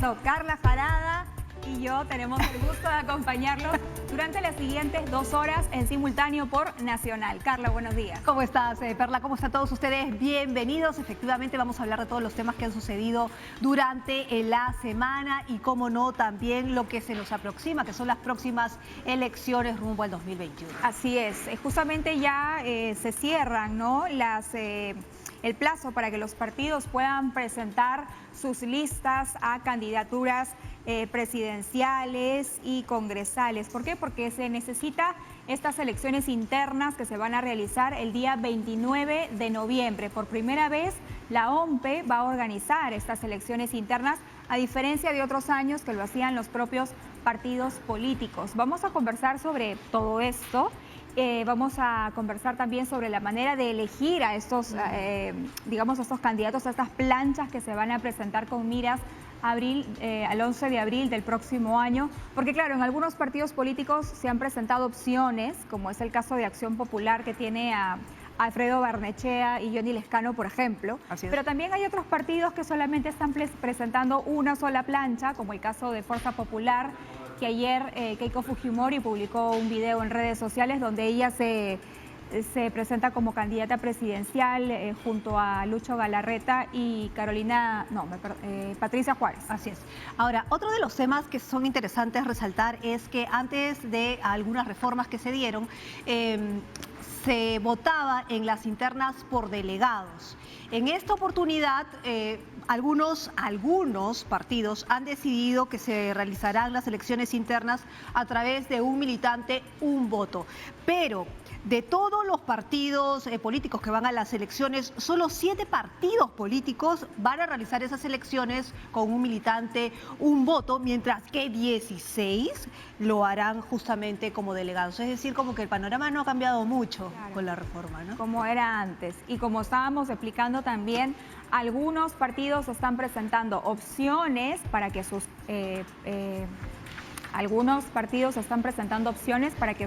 eso, Carla Jarada y yo tenemos el gusto de acompañarlos durante las siguientes 2 horas en simultáneo por Nacional. Carla, buenos días. ¿Cómo estás, Perla? ¿Cómo están todos ustedes? Bienvenidos. Efectivamente, vamos a hablar de todos los temas que han sucedido durante la semana y, cómo no, también lo que se nos aproxima, que son las próximas elecciones rumbo al 2021. Así es. Justamente ya se cierran, ¿no?, el plazo para que los partidos puedan presentar sus listas a candidaturas presidenciales y congresales. ¿Por qué? Porque se necesita estas elecciones internas que se van a realizar el día 29 de noviembre. Por primera vez, la OMPE va a organizar estas elecciones internas, a diferencia de otros años que lo hacían los propios partidos políticos. Vamos a conversar sobre todo esto. Vamos a conversar también sobre la manera de elegir a estos, digamos, a estos candidatos, a estas planchas que se van a presentar con miras al 11 de abril del próximo año, porque claro, en algunos partidos políticos se han presentado opciones, como es el caso de Acción Popular, que tiene a Alfredo Barnechea y Johnny Lescano, por ejemplo. Pero también hay otros partidos que solamente están presentando una sola plancha, como el caso de Fuerza Popular, que ayer Keiko Fujimori publicó un video en redes sociales donde ella se presenta como candidata presidencial junto a Lucho Galarreta y Patricia Juárez. Así es. Ahora, otro de los temas que son interesantes resaltar es que antes de algunas reformas que se dieron, se votaba en las internas por delegados. En esta oportunidad, algunos partidos han decidido que se realizarán las elecciones internas a través de un militante, un voto. Pero de todos los partidos políticos que van a las elecciones, solo 7 partidos políticos van a realizar esas elecciones con un militante, un voto, mientras que 16 lo harán justamente como delegados. Es decir, como que el panorama no ha cambiado mucho con la reforma, ¿no? Como era antes. Y como estábamos explicando también, algunos partidos están presentando opciones para que sus... algunos partidos están presentando opciones para que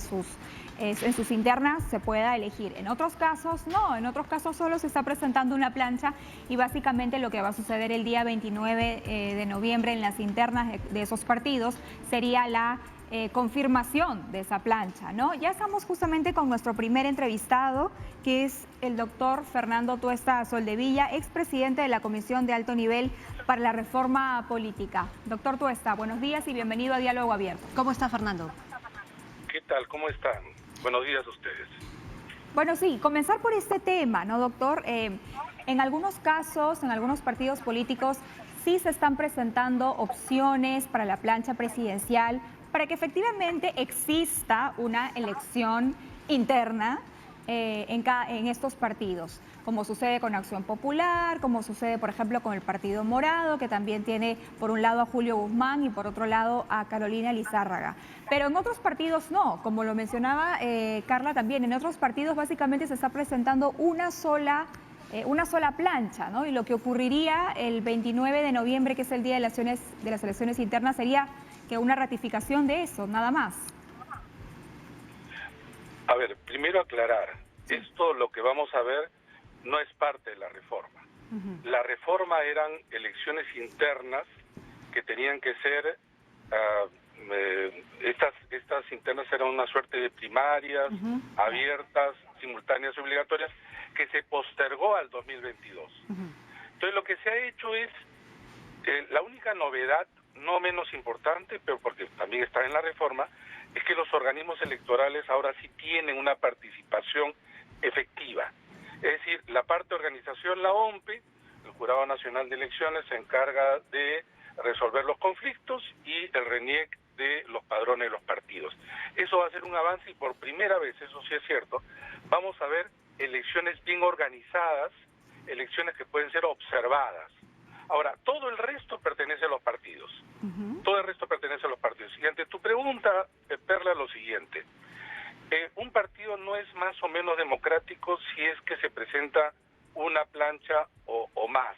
en sus internas se pueda elegir. En otros casos no, en otros casos solo se está presentando una plancha y básicamente lo que va a suceder el día 29 de noviembre en las internas de esos partidos sería la confirmación de esa plancha, ¿no? Ya estamos justamente con nuestro primer entrevistado, que es el doctor Fernando Tuesta Soldevilla, expresidente de la Comisión de Alto Nivel para la Reforma Política. Doctor Tuesta, buenos días y bienvenido a Diálogo Abierto. ¿Cómo está, Fernando? ¿Qué tal? ¿Cómo están? Buenos días a ustedes. Bueno, sí, comenzar por este tema, ¿no, doctor? En algunos casos, en algunos partidos políticos, sí se están presentando opciones para la plancha presidencial, para que efectivamente exista una elección interna en estos partidos, como sucede con Acción Popular, como sucede, por ejemplo, con el Partido Morado, que también tiene por un lado a Julio Guzmán y por otro lado a Carolina Lizárraga. Pero en otros partidos no, como lo mencionaba Carla también, en otros partidos básicamente se está presentando una sola plancha, ¿no? Y lo que ocurriría el 29 de noviembre, que es el día de las elecciones internas, sería que una ratificación de eso, nada más. A ver, primero aclarar, esto lo que vamos a ver no es parte de la reforma. La reforma eran elecciones internas que tenían que ser, estas internas eran una suerte de primarias, abiertas, simultáneas y obligatorias, que se postergó al 2022. Entonces lo que se ha hecho es, la única novedad, no menos importante, pero porque también está en la reforma, es que los organismos electorales ahora sí tienen una participación efectiva. Es decir, la parte de organización, la OMPE, el Jurado Nacional de Elecciones, se encarga de resolver los conflictos y el RENIEC de los padrones de los partidos. Eso va a ser un avance y por primera vez, eso sí es cierto, vamos a ver elecciones bien organizadas, elecciones que pueden ser observadas. Ahora, todo el resto pertenece a los partidos. Todo el resto pertenece a los partidos. Y ante tu pregunta, Perla, lo siguiente. Un partido no es más o menos democrático si es que se presenta una plancha o más.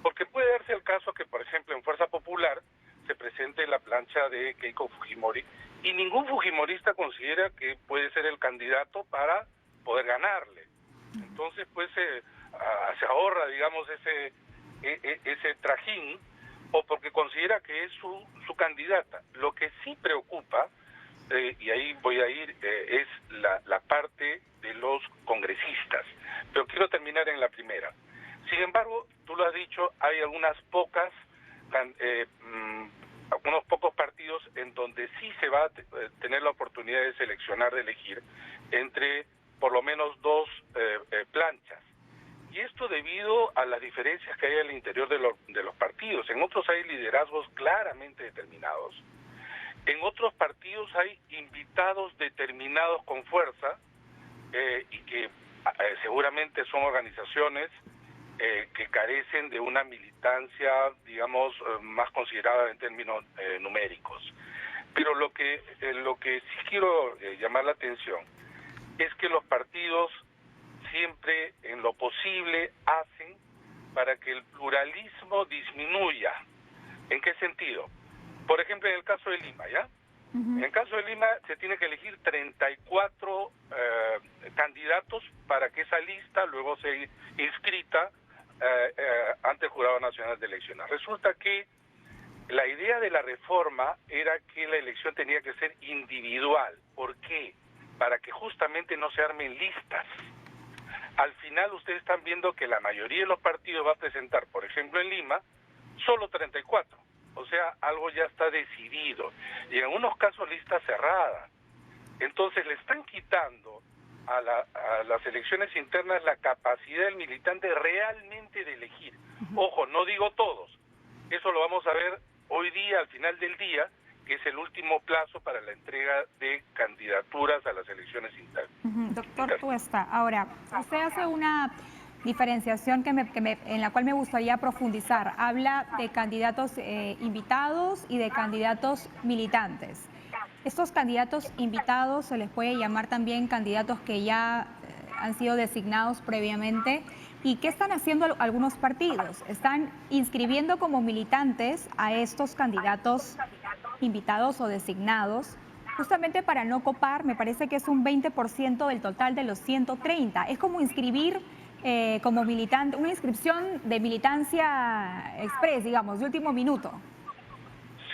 Porque puede darse el caso que, por ejemplo, en Fuerza Popular se presente la plancha de Keiko Fujimori y ningún fujimorista considera que puede ser el candidato para poder ganarle. Entonces, pues, se ahorra, digamos, ese trajín o porque considera que es su candidata. Lo que sí preocupa, y ahí voy a ir, es la parte de los congresistas. Pero quiero terminar en la primera. Sin embargo, tú lo has dicho, hay algunos pocos partidos en donde sí se va a tener la oportunidad de seleccionar, de elegir entre por lo menos dos planchas. Y esto debido a las diferencias que hay al interior de los partidos. En otros hay liderazgos claramente determinados. En otros partidos hay invitados determinados con fuerza y que seguramente son organizaciones que carecen de una militancia, digamos, más considerada en términos numéricos. Pero lo que sí quiero llamar la atención es que los partidos siempre, en lo posible, hacen para que el pluralismo disminuya. ¿En qué sentido? Por ejemplo, en el caso de Lima, ¿ya? En el caso de Lima se tiene que elegir 34 candidatos para que esa lista luego sea inscrita ante el Jurado Nacional de Elecciones. Resulta que la idea de la reforma era que la elección tenía que ser individual. ¿Por qué? Para que justamente no se armen listas. Al final ustedes están viendo que la mayoría de los partidos va a presentar, por ejemplo en Lima, solo 34. O sea, algo ya está decidido. Y en algunos casos lista cerrada. Entonces le están quitando a las elecciones internas la capacidad del militante realmente de elegir. Ojo, no digo todos. Eso lo vamos a ver hoy día, al final del día, que es el último plazo para la entrega de candidaturas a las elecciones internas. Doctor Tuesta, ahora, usted hace una diferenciación en la cual me gustaría profundizar. Habla de candidatos invitados y de candidatos militantes. Estos candidatos invitados se les puede llamar también candidatos que ya han sido designados previamente. ¿Y qué están haciendo algunos partidos? Están inscribiendo como militantes a estos candidatos invitados o designados, justamente para no copar. Me parece que es un 20% del total de los 130. Es como inscribir como militante, una inscripción de militancia express, digamos, de último minuto.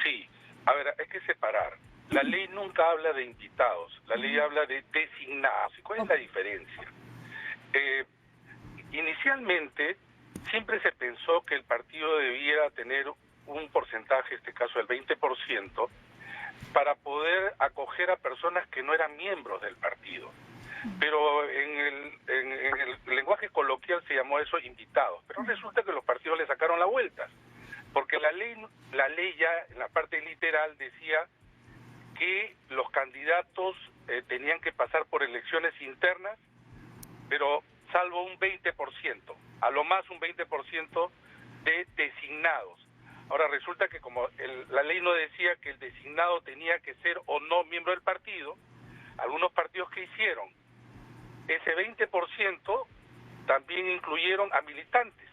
Sí, a ver, hay que separar. La ley nunca habla de invitados, la ley habla de designados. ¿Y cuál es la diferencia? Inicialmente, siempre se pensó que el partido debiera tener un porcentaje, en este caso el 20%, para poder acoger a personas que no eran miembros del partido. Pero en el lenguaje coloquial se llamó eso invitados. Pero resulta que los partidos le sacaron la vuelta, porque la ley ya en la parte literal decía que los candidatos tenían que pasar por elecciones internas, pero salvo un 20%, a lo más un 20% de designados. Ahora resulta que como la ley no decía que el designado tenía que ser o no miembro del partido, algunos partidos que hicieron ese 20% también incluyeron a militantes,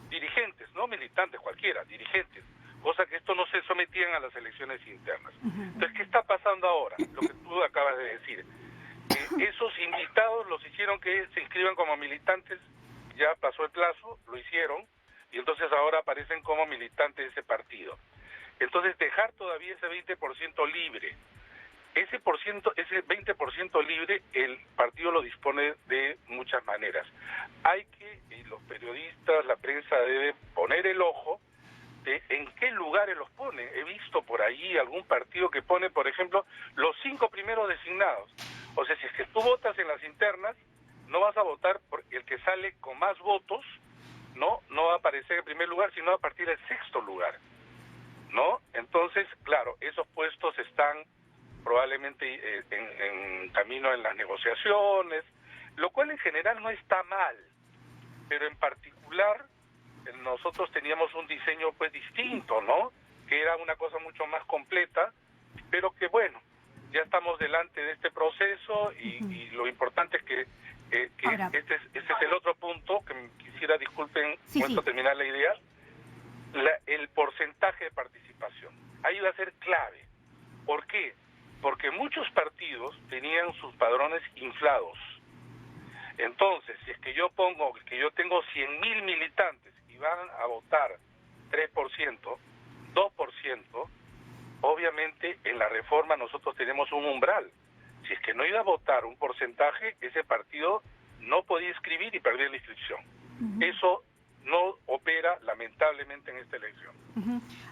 dirigentes, no militantes cualquiera, dirigentes, cosa que esto no se sometían a las elecciones internas. Entonces, ¿qué está pasando ahora? Lo que tú acabas de decir. Esos invitados los hicieron que se inscriban como militantes, ya pasó el plazo, lo hicieron, y entonces ahora aparecen como militantes de ese partido. Entonces, dejar todavía ese 20% libre. Ese 20% libre, el partido lo dispone de muchas maneras. Hay que, y los periodistas, la prensa debe poner el ojo de en qué lugares los pone. He visto por ahí algún partido que pone, por ejemplo, los 5 primeros designados. O sea, si es que tú votas en las internas, no vas a votar por el que sale con más votos, no va a aparecer en primer lugar, sino a partir del 6º lugar, ¿no? Entonces, claro, esos puestos están probablemente en camino en las negociaciones, lo cual en general no está mal, pero en particular nosotros teníamos un diseño pues distinto, ¿no? Que era una cosa mucho más completa, pero que bueno, ya estamos delante de este proceso y lo importante es que este es el otro punto que quisiera, disculpen, puedo terminar la idea, el porcentaje de participación. Ahí va a ser clave. ¿Por qué? Porque muchos partidos tenían sus padrones inflados. Entonces, si es que yo tengo 100.000 militantes y van a votar 3%, 2%, obviamente en la reforma nosotros tenemos un umbral. Si es que no iba a votar un porcentaje, ese partido no podía inscribir y perdía la inscripción. Eso no opera lamentablemente en esta elección.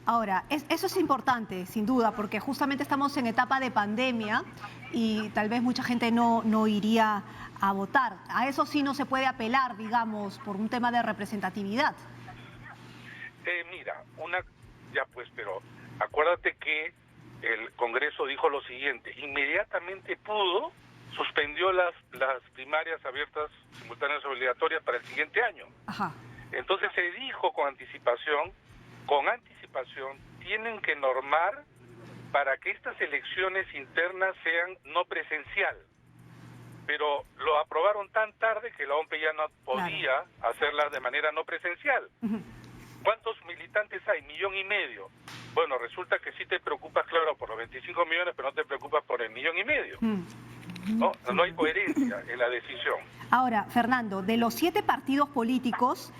Ahora, eso es importante, sin duda, porque justamente estamos en etapa de pandemia y tal vez mucha gente no iría a votar. A eso sí no se puede apelar, digamos, por un tema de representatividad. Mira, pero acuérdate que el Congreso dijo lo siguiente: inmediatamente suspendió las primarias abiertas, simultáneas obligatorias para el siguiente año. Ajá. Entonces se dijo con anticipación, tienen que normar para que estas elecciones internas sean no presencial. Pero lo aprobaron tan tarde que la OMP ya no podía hacerlas de manera no presencial. ¿Cuántos militantes hay? 1,5 millones. Bueno, resulta que sí te preocupas, claro, por los 25 millones, pero no te preocupas por el 1,5 millones. No hay coherencia en la decisión. Ahora, Fernando, de los 7 partidos políticos,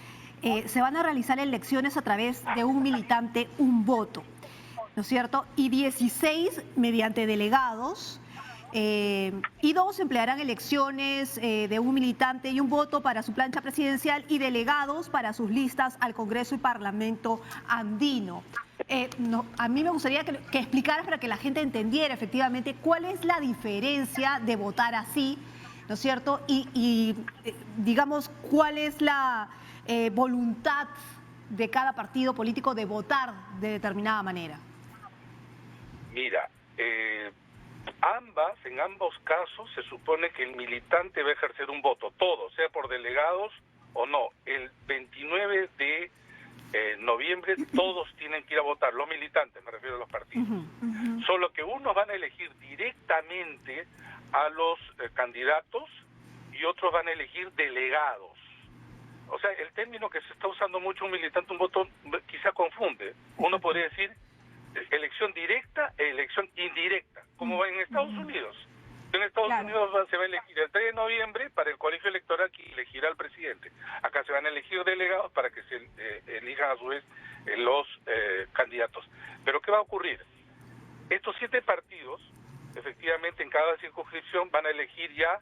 se van a realizar elecciones a través de un militante, un voto, ¿no es cierto? Y 16 mediante delegados, y 2 emplearán elecciones de un militante y un voto para su plancha presidencial y delegados para sus listas al Congreso y Parlamento andino. A mí me gustaría que explicaras para que la gente entendiera efectivamente cuál es la diferencia de votar así, ¿no es cierto? Y digamos, cuál es la voluntad de cada partido político de votar de determinada manera. Mira, en ambos casos se supone que el militante va a ejercer un voto, todo, sea por delegados o no. El 29 de noviembre todos tienen que ir a votar, los militantes, me refiero a los partidos. Solo que unos van a elegir directamente a los candidatos y otros van a elegir delegados. O sea, el término que se está usando mucho, un militante, un voto, quizá confunde. Uno podría decir elección directa e elección indirecta, como en Estados Unidos. En Estados Unidos se va a elegir el 3 de noviembre para el colegio electoral que elegirá al presidente. Acá se van a elegir delegados para que se elijan a su vez los candidatos. Pero ¿qué va a ocurrir? Estos 7 partidos, efectivamente, en cada circunscripción van a elegir ya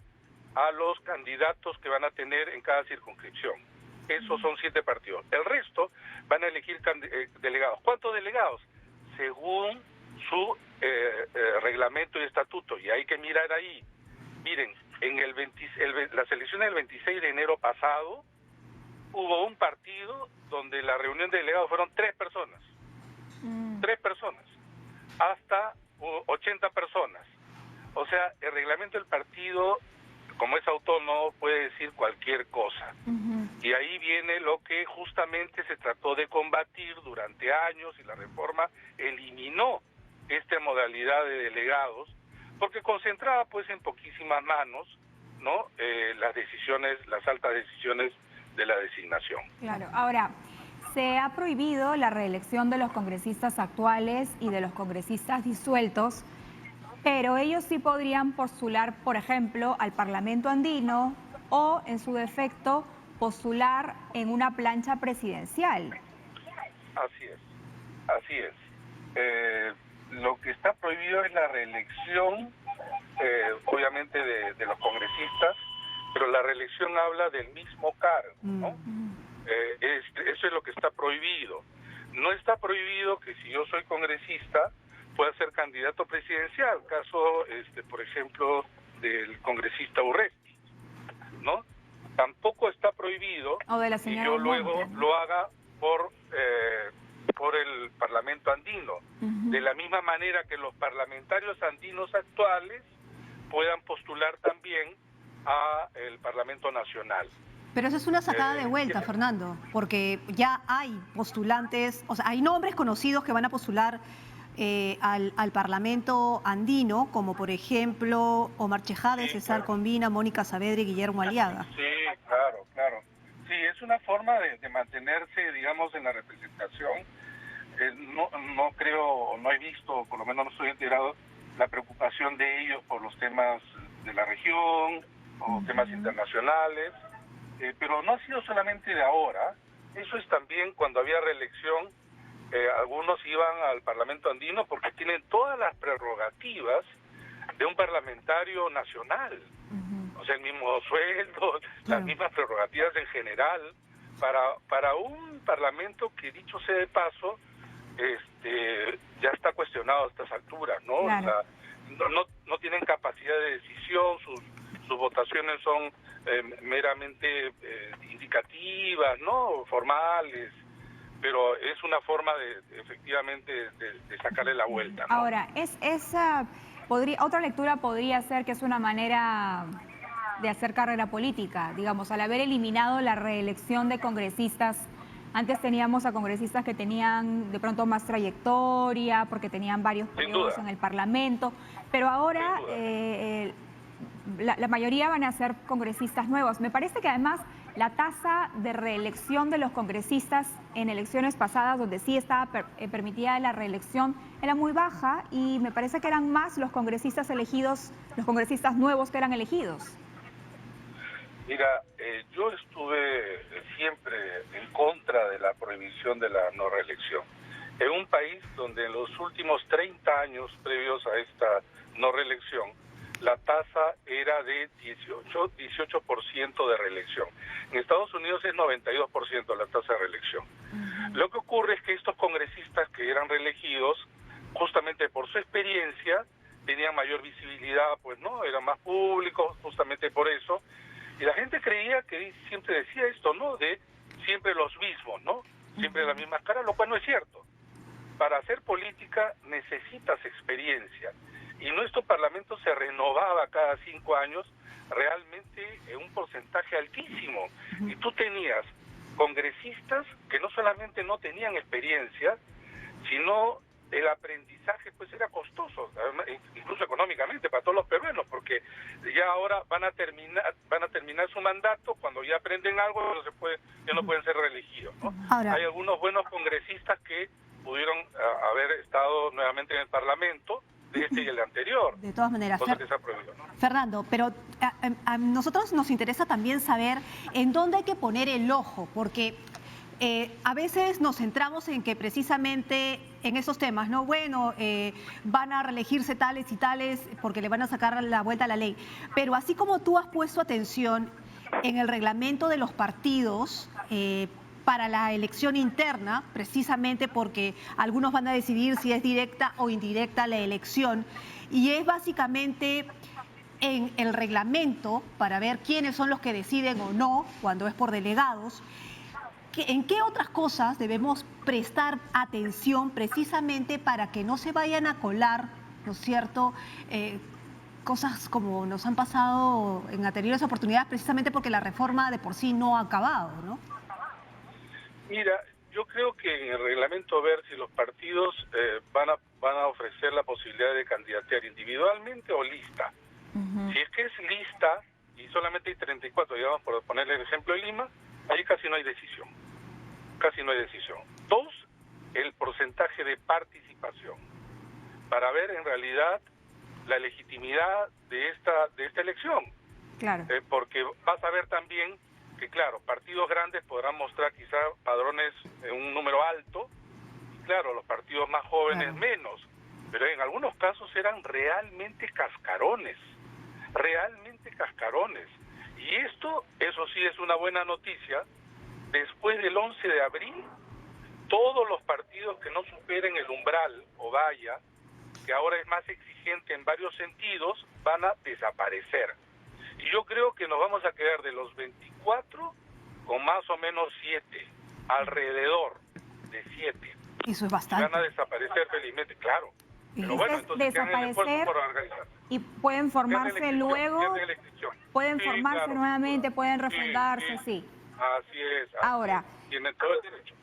a los candidatos que van a tener en cada circunscripción. Esos son 7 partidos. El resto van a elegir delegados. ¿Cuántos delegados? Según su reglamento y estatuto. Y hay que mirar ahí. Miren, en las elecciones del 26 de enero pasado, hubo un partido donde la reunión de delegados fueron 3 personas. 3 personas. Hasta 80 personas. O sea, el reglamento del partido, como es autónomo, puede decir cualquier cosa. Y ahí viene lo que justamente se trató de combatir durante años, y la reforma eliminó esta modalidad de delegados, porque concentraba pues en poquísimas manos, ¿no? Las altas decisiones de la designación. Claro. Ahora, se ha prohibido la reelección de los congresistas actuales y de los congresistas disueltos, pero ellos sí podrían postular, por ejemplo, al Parlamento andino o, en su defecto, postular en una plancha presidencial. Así es. Lo que está prohibido es la reelección, obviamente, de los congresistas, pero la reelección habla del mismo cargo, ¿no? Eso es lo que está prohibido. No está prohibido que si yo soy congresista pueda ser candidato presidencial, caso, por ejemplo, del congresista Urresti, ¿no? Tampoco está prohibido que yo luego lo haga por el Parlamento andino, de la misma manera que los parlamentarios andinos actuales puedan postular también a el Parlamento nacional. Pero eso es una sacada de vuelta, Fernando, porque ya hay postulantes, o sea, hay nombres conocidos que van a postular al Parlamento andino, como por ejemplo Omar Chejade, César Combina, Mónica Saavedra y Guillermo Aliaga. Sí, claro. Sí, es una forma de mantenerse, digamos, en la representación. No creo, no he visto, por lo menos no estoy enterado, la preocupación de ellos por los temas de la región o temas internacionales, pero no ha sido solamente de ahora. Eso es también cuando había reelección algunos iban al Parlamento andino porque tienen todas las prerrogativas de un parlamentario nacional. O sea, el mismo sueldo, las mismas prerrogativas en general, para un parlamento que, dicho sea de paso, ya está cuestionado a estas alturas, ¿no? Claro. No tienen capacidad de decisión, sus votaciones son meramente indicativas, ¿no? Formales, pero es una forma efectivamente de sacarle la vuelta, ¿no? Ahora, otra lectura podría ser que es una manera de hacer carrera política, digamos, al haber eliminado la reelección de congresistas. Antes teníamos a congresistas que tenían de pronto más trayectoria, porque tenían varios periodos en el Parlamento, pero ahora la mayoría van a ser congresistas nuevos. Me parece que además la tasa de reelección de los congresistas en elecciones pasadas, donde sí estaba permitida la reelección, era muy baja, y me parece que eran más los congresistas elegidos, los congresistas nuevos que eran elegidos. Mira, yo estuve siempre en contra de la prohibición de la no reelección. En un país donde en los últimos 30 años previos a esta no reelección, la tasa era de 18% de reelección. En Estados Unidos es 92% la tasa de reelección. Lo que ocurre es que estos congresistas que eran reelegidos, justamente por su experiencia, tenían mayor visibilidad, pues no, eran más públicos, justamente por eso. Y la gente creía que siempre decía esto, ¿no? De siempre los mismos, ¿no? Siempre las mismas caras, lo cual no es cierto. Para hacer política necesitas experiencia. Y nuestro Parlamento se renovaba cada 5 años realmente en un porcentaje altísimo. Y tú tenías congresistas que no solamente no tenían experiencia, sino el aprendizaje pues era costoso, incluso económicamente para todos los peruanos, porque ya ahora van a terminar su mandato, cuando ya aprenden algo ya no pueden ser reelegidos, ¿no? Ahora, hay algunos buenos congresistas que pudieron haber estado nuevamente en el Parlamento, de este y el anterior. De todas maneras, cosa que se ha prohibido, ¿no? Fernando, pero a nosotros nos interesa también saber en dónde hay que poner el ojo, porque a veces nos centramos en que precisamente en esos temas, ¿no? Bueno, van a reelegirse tales y tales porque le van a sacar la vuelta a la ley. Pero así como tú has puesto atención en el reglamento de los partidos para la elección interna, precisamente porque algunos van a decidir si es directa o indirecta la elección, y es básicamente en el reglamento para ver quiénes son los que deciden o no cuando es por delegados. ¿En qué otras cosas debemos prestar atención precisamente para que no se vayan a colar, ¿no es cierto?, cosas como nos han pasado en anteriores oportunidades, precisamente porque la reforma de por sí no ha acabado, ¿no? Mira, yo creo que en el reglamento ver si los partidos van a ofrecer la posibilidad de candidatear individualmente o lista. Si es que es lista y solamente hay 34, digamos, por ponerle el ejemplo de Lima, ahí casi no hay decisión. Casi no hay decisión. 2, el porcentaje de participación, para ver en realidad la legitimidad de esta elección. Claro. Porque vas a ver también que, claro, partidos grandes podrán mostrar quizá padrones en un número alto, y claro, los partidos más jóvenes menos, pero en algunos casos eran realmente cascarones. Y esto, eso sí es una buena noticia. Después del 11 de abril, todos los partidos que no superen el umbral o valla, que ahora es más exigente en varios sentidos, van a desaparecer. Y yo creo que nos vamos a quedar de los 24 con más o menos 7, alrededor de 7. Eso es bastante. Van a desaparecer felizmente, claro. Pero bueno, entonces desaparecer por organizar. Y pueden formarse luego, pueden formarse claro, nuevamente, pueden refundarse, sí. Así es. Ahora, tienen todo el derecho.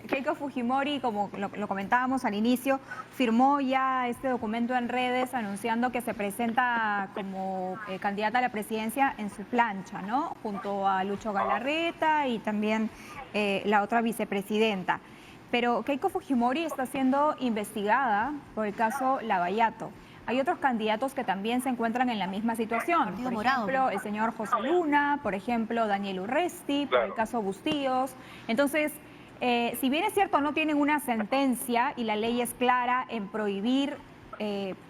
Keiko Fujimori, como lo comentábamos al inicio, firmó ya este documento en redes anunciando que se presenta como candidata a la presidencia en su plancha, ¿no? Junto a Lucho Galarreta y también la otra vicepresidenta. Pero Keiko Fujimori está siendo investigada por el caso Lavallato. Hay otros candidatos que también se encuentran en la misma situación. Por ejemplo, el señor José Luna, por ejemplo, Daniel Urresti, por el caso Bustíos. Entonces, Si bien es cierto, no tienen una sentencia y la ley es clara en prohibir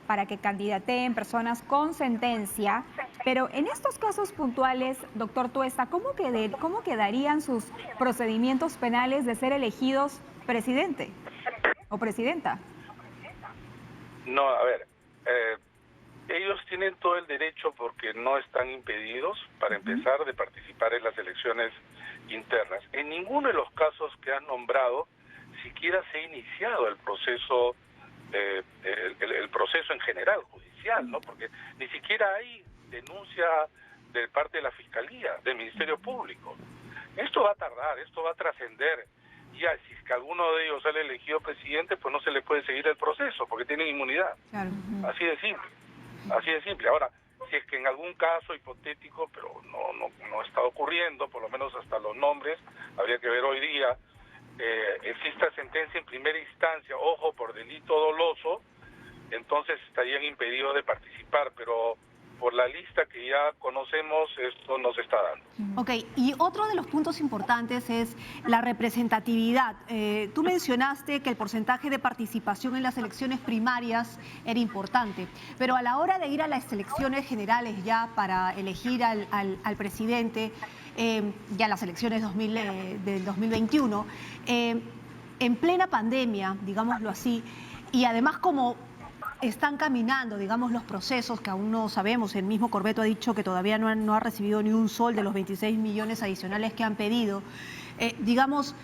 para que candidateen personas con sentencia, pero en estos casos puntuales, doctor Tuesta, ¿cómo quedarían sus procedimientos penales de ser elegidos presidente o presidenta? No, a ver, ellos tienen todo el derecho, porque no están impedidos, para empezar, de participar en las elecciones internas. En ninguno de los casos que han nombrado siquiera se ha iniciado el proceso, el proceso en general, judicial, ¿no? Porque ni siquiera hay denuncia de parte de la Fiscalía, del Ministerio Público. Esto va a tardar, esto va a trascender. Ya, si es que alguno de ellos sale elegido presidente, pues no se le puede seguir el proceso, porque tienen inmunidad. Claro. Así de simple. Así de simple. Ahora, si es que en algún caso hipotético, pero no está ocurriendo, por lo menos hasta los nombres, habría que ver hoy día, exista sentencia en primera instancia, ojo, por delito doloso, entonces estarían impedidos de participar, pero por la lista que ya conocemos, esto no se está dando. Ok, y otro de los puntos importantes es la representatividad. Tú mencionaste que el porcentaje de participación en las elecciones primarias era importante, pero a la hora de ir a las elecciones generales ya para elegir al presidente, ya las elecciones del 2021, en plena pandemia, digámoslo así, y además como están caminando, digamos, los procesos que aún no sabemos. El mismo Corbeto ha dicho que todavía no ha recibido ni un sol de los 26 millones adicionales que han pedido. Digamos,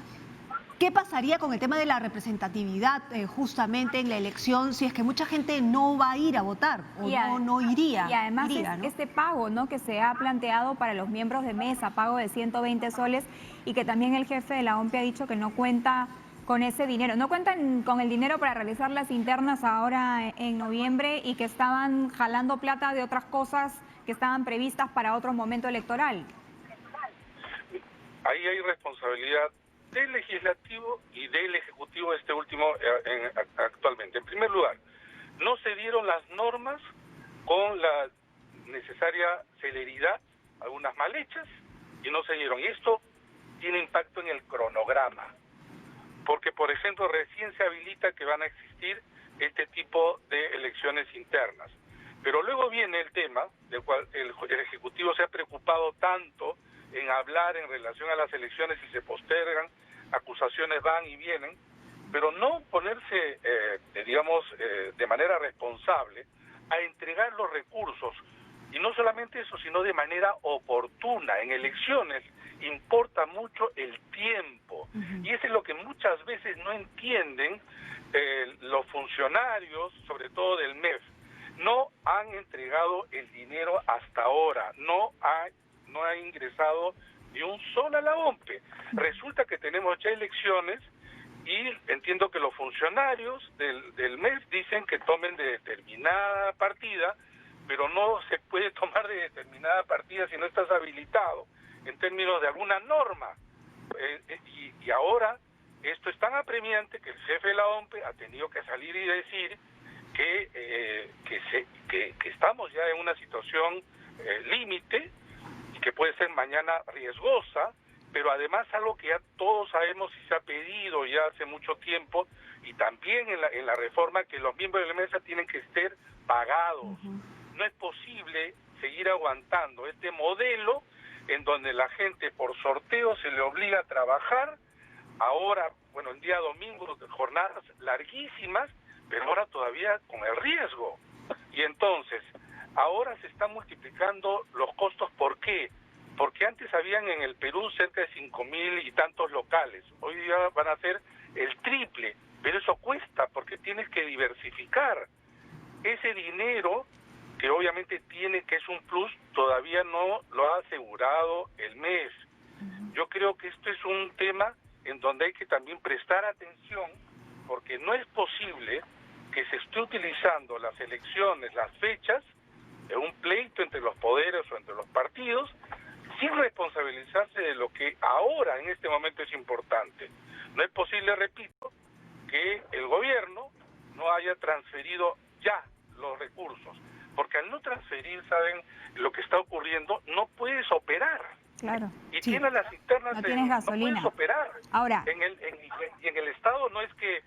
¿qué pasaría con el tema de la representatividad justamente en la elección si es que mucha gente no va a ir a votar o no iría? Y además ¿no? este pago, ¿no?, que se ha planteado para los miembros de mesa, pago de 120 soles, y que también el jefe de la OMPE ha dicho que no cuenta con ese dinero. No cuentan con el dinero para realizar las internas ahora en noviembre, y que estaban jalando plata de otras cosas que estaban previstas para otro momento electoral. Ahí hay responsabilidad del legislativo y del ejecutivo, este último actualmente. En primer lugar, no se dieron las normas con la necesaria celeridad, algunas mal hechas, y no se dieron. Y esto tiene impacto en el cronograma. Porque, por ejemplo, recién se habilita que van a existir este tipo de elecciones internas. Pero luego viene el tema del cual el Ejecutivo se ha preocupado tanto en hablar en relación a las elecciones y se postergan, acusaciones van y vienen, pero no ponerse, de manera responsable a entregar los recursos. Y no solamente eso, sino de manera oportuna. En elecciones importa mucho el tiempo. Y eso es lo que muchas veces no entienden los funcionarios, sobre todo del MEF. No han entregado el dinero hasta ahora, no ha ingresado ni un solo a la OMPE. Resulta que tenemos ya elecciones y entiendo que los funcionarios del MEF dicen que tomen de determinada partida, pero no se puede tomar de determinada partida si no estás habilitado en términos de alguna norma. Y ahora esto es tan apremiante que el jefe de la OMPE ha tenido que salir y decir que estamos ya en una situación límite y que puede ser mañana riesgosa, pero además algo que ya todos sabemos y se ha pedido ya hace mucho tiempo, y también en la reforma, que los miembros de la mesa tienen que estar pagados. No es posible seguir aguantando este modelo en donde la gente por sorteo se le obliga a trabajar. Ahora, bueno, el día domingo, jornadas larguísimas, pero ahora todavía con el riesgo. Y entonces, ahora se están multiplicando los costos. ¿Por qué? Porque antes habían en el Perú cerca de 5.000 y tantos locales. Hoy día van a ser el triple, pero eso cuesta porque tienes que diversificar. Ese dinero, que obviamente que es un plus, todavía no lo ha asegurado el MES. Yo creo que esto es un tema en donde hay que también prestar atención, porque no es posible que se esté utilizando las elecciones, las fechas, en un pleito entre los poderes o entre los partidos, sin responsabilizarse de lo que ahora, en este momento, es importante. No es posible, repito, que el gobierno no haya transferido ya los recursos, porque al no transferir, ¿saben lo que está ocurriendo? No puedes operar. Claro. Y sí. tienes las internas, No tienes gasolina. no puedes operar. Ahora, Y en el Estado no es que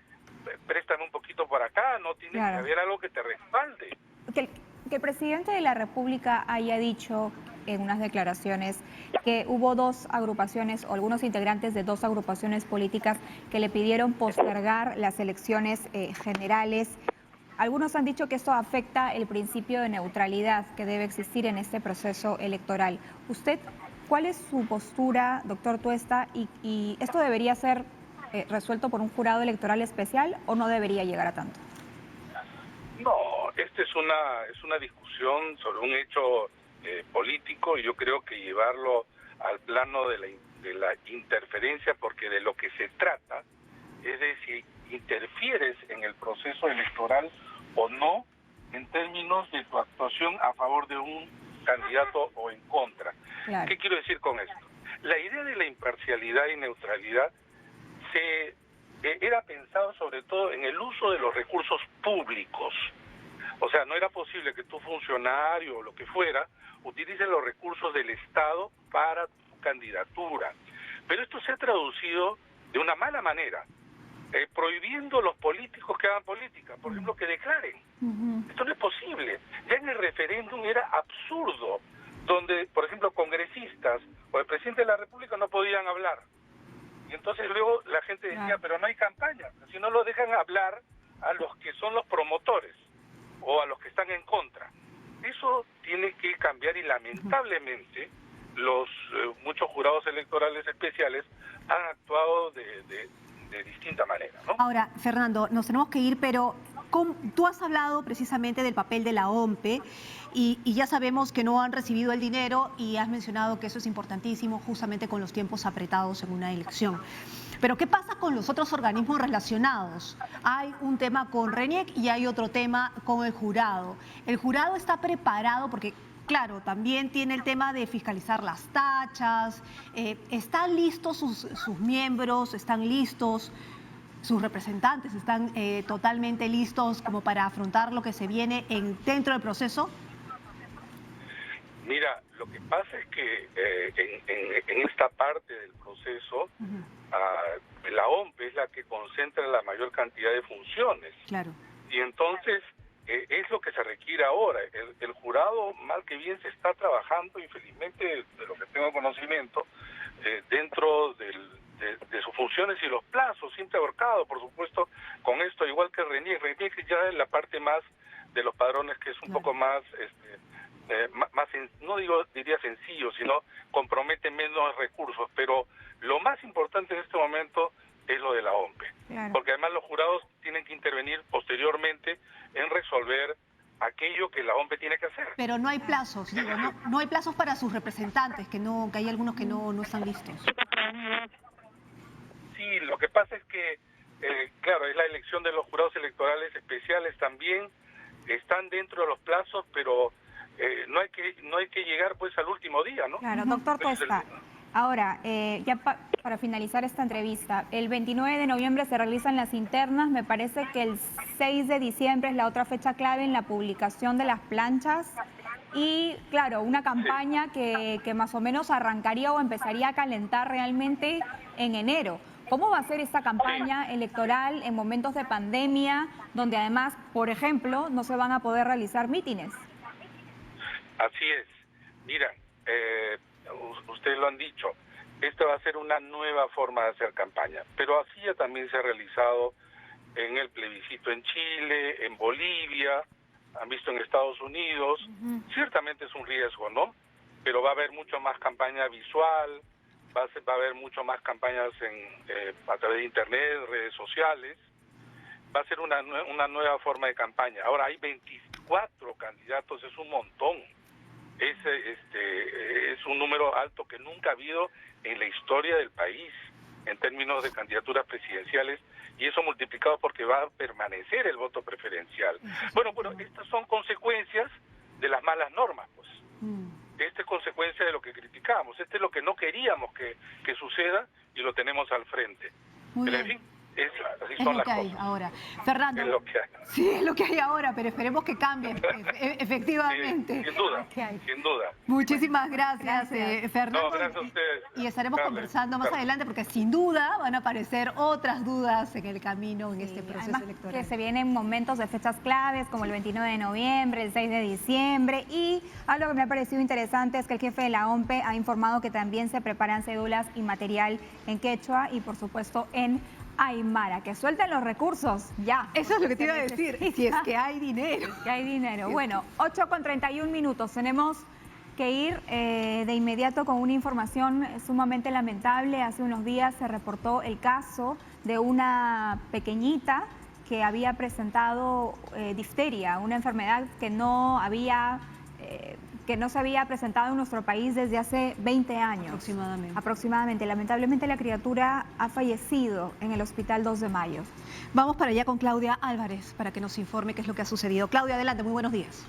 préstame un poquito por acá, no tiene claro. que haber algo que te respalde. Que el presidente de la República haya dicho en unas declaraciones que hubo dos agrupaciones o algunos integrantes de dos agrupaciones políticas que le pidieron postergar las elecciones generales. Algunos han dicho que esto afecta el principio de neutralidad que debe existir en este proceso electoral. ¿Usted cuál es su postura, doctor Tuesta, y esto debería ser resuelto por un jurado electoral especial o no debería llegar a tanto? No, esta es una discusión sobre un hecho político, y yo creo que llevarlo al plano de la interferencia, porque de lo que se trata es de si interfieres en el proceso electoral o no en términos de tu actuación a favor de un candidato o en contra. Claro. ¿Qué quiero decir con esto? La idea de la imparcialidad y neutralidad era pensado sobre todo en el uso de los recursos públicos. O sea, no era posible que tu funcionario o lo que fuera utilice los recursos del Estado para tu candidatura. Pero esto se ha traducido de una mala manera, prohibiendo a los políticos que hagan política, por ejemplo, que declaren. Esto no es posible. Ya en el referéndum era absurdo, donde, por ejemplo, congresistas o el presidente de la República no podían hablar. Y entonces luego la gente decía, pero no hay campaña, si no lo dejan hablar a los que son los promotores o a los que están en contra. Eso tiene que cambiar, y lamentablemente muchos jurados electorales especiales han actuado de distinta manera, ¿no? Ahora, Fernando, nos tenemos que ir, pero tú has hablado precisamente del papel de la OMPE y ya sabemos que no han recibido el dinero, y has mencionado que eso es importantísimo justamente con los tiempos apretados en una elección. Pero ¿qué pasa con los otros organismos relacionados? Hay un tema con RENIEC y hay otro tema con el jurado. ¿El jurado está preparado? Porque, claro, también tiene el tema de fiscalizar las tachas. ¿Están listos sus miembros? ¿Están listos sus representantes? ¿Están totalmente listos como para afrontar lo que se viene dentro del proceso? Mira, lo que pasa es que en esta parte del proceso, la OMPE es la que concentra la mayor cantidad de funciones. Claro. Y entonces es lo que se requiere ahora. El jurado, mal que bien, se está trabajando, y felizmente, de lo que tengo conocimiento, dentro de sus funciones y los plazos, siempre ahorcado, por supuesto, con esto, igual que RENIEC. RENIEC ya es la parte más de los padrones, que es un poco más, no diría sencillo, sino compromete menos recursos. Pero lo más importante en este momento es lo de la OMPE, claro, porque además los jurados tienen que intervenir posteriormente en resolver aquello que la OMPE tiene que hacer. Pero no hay plazos, digo, no hay plazos para sus representantes, que hay algunos que no están listos. Sí, lo que pasa es que, claro, es la elección de los jurados electorales especiales, también están dentro de los plazos, pero no hay que llegar pues al último día, ¿no? Claro, doctor Tuesta. Ahora, ya para finalizar esta entrevista, el 29 de noviembre se realizan las internas, me parece que el 6 de diciembre es la otra fecha clave en la publicación de las planchas, y claro, una campaña que más o menos arrancaría o empezaría a calentar realmente en enero. ¿Cómo va a ser esta campaña electoral en momentos de pandemia, donde además, por ejemplo, no se van a poder realizar mítines? Así es. Mira, ustedes lo han dicho, esta va a ser una nueva forma de hacer campaña, pero así ya también se ha realizado en el plebiscito en Chile, en Bolivia, han visto en Estados Unidos. Ciertamente es un riesgo, ¿no? Pero va a haber mucho más campaña visual, va a haber mucho más campañas a través de internet, redes sociales. Va a ser una nueva forma de campaña. Ahora hay 24 candidatos, es un montón. Es un número alto que nunca ha habido en la historia del país en términos de candidaturas presidenciales, y eso multiplicado porque va a permanecer el voto preferencial. Bueno, estas son consecuencias de las malas normas, pues. Esta es consecuencia de lo que criticamos, este es lo que no queríamos que suceda, y lo tenemos al frente. Muy Pero bien. en fin, Así Es son lo las que hay cosas. ahora. Fernando. Es lo que hay. Sí, es lo que hay ahora, pero esperemos que cambie, efectivamente. Sí, sin duda, sin duda. Muchísimas gracias, Fernando. No, gracias a ustedes. Y estaremos Carmen, conversando más Carmen. adelante porque sin duda van a aparecer otras dudas en el camino en este proceso Además, electoral. que se vienen momentos de fechas claves como el 29 de noviembre, el 6 de diciembre y algo que me ha parecido interesante es que el jefe de la OMPE ha informado que también se preparan cédulas y material en quechua y por supuesto en aymara, que suelten los recursos ya. Eso es lo que te iba a Se decir, necesita. si es que hay dinero. Que hay dinero. Bueno, 8:31. Tenemos que ir de inmediato con una información sumamente lamentable. Hace unos días se reportó el caso de una pequeñita que había presentado difteria, una enfermedad que no se había presentado en nuestro país desde hace 20 años. Aproximadamente. Lamentablemente la criatura ha fallecido en el Hospital 2 de Mayo. Vamos para allá con Claudia Álvarez para que nos informe qué es lo que ha sucedido. Claudia, adelante, muy buenos días.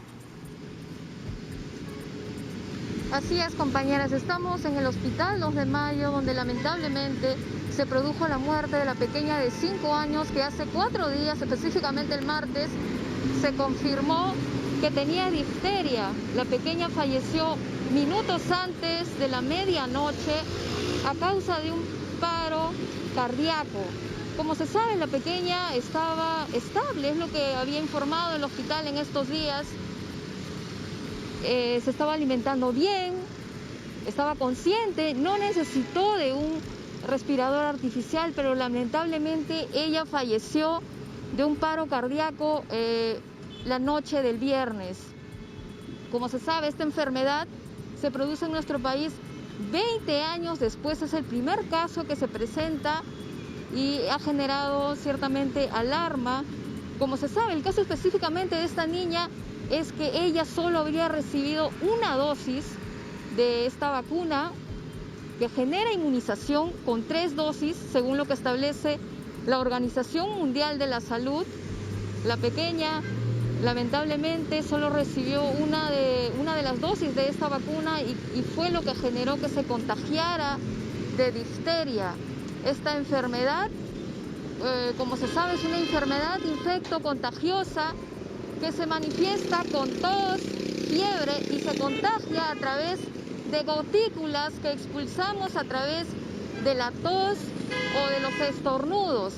Así es, compañeras, estamos en el Hospital 2 de Mayo, donde lamentablemente se produjo la muerte de la pequeña de 5 años que hace 4 días, específicamente el martes, se confirmó que tenía difteria. La pequeña falleció minutos antes de la medianoche a causa de un paro cardíaco. Como se sabe, la pequeña estaba estable, es lo que había informado el hospital en estos días. Se estaba alimentando bien, estaba consciente, no necesitó de un respirador artificial, pero lamentablemente ella falleció de un paro cardíaco la noche del viernes. Como se sabe, esta enfermedad se produce en nuestro país 20 años después, es el primer caso que se presenta y ha generado ciertamente alarma. Como se sabe, el caso específicamente de esta niña es que ella solo habría recibido una dosis de esta vacuna que genera inmunización con 3 dosis, según lo que establece la Organización Mundial de la Salud. La pequeña lamentablemente solo recibió una de las dosis de esta vacuna y fue lo que generó que se contagiara de difteria. Esta enfermedad, como se sabe, es una enfermedad infecto-contagiosa que se manifiesta con tos, fiebre y se contagia a través de gotículas que expulsamos a través de la tos o de los estornudos.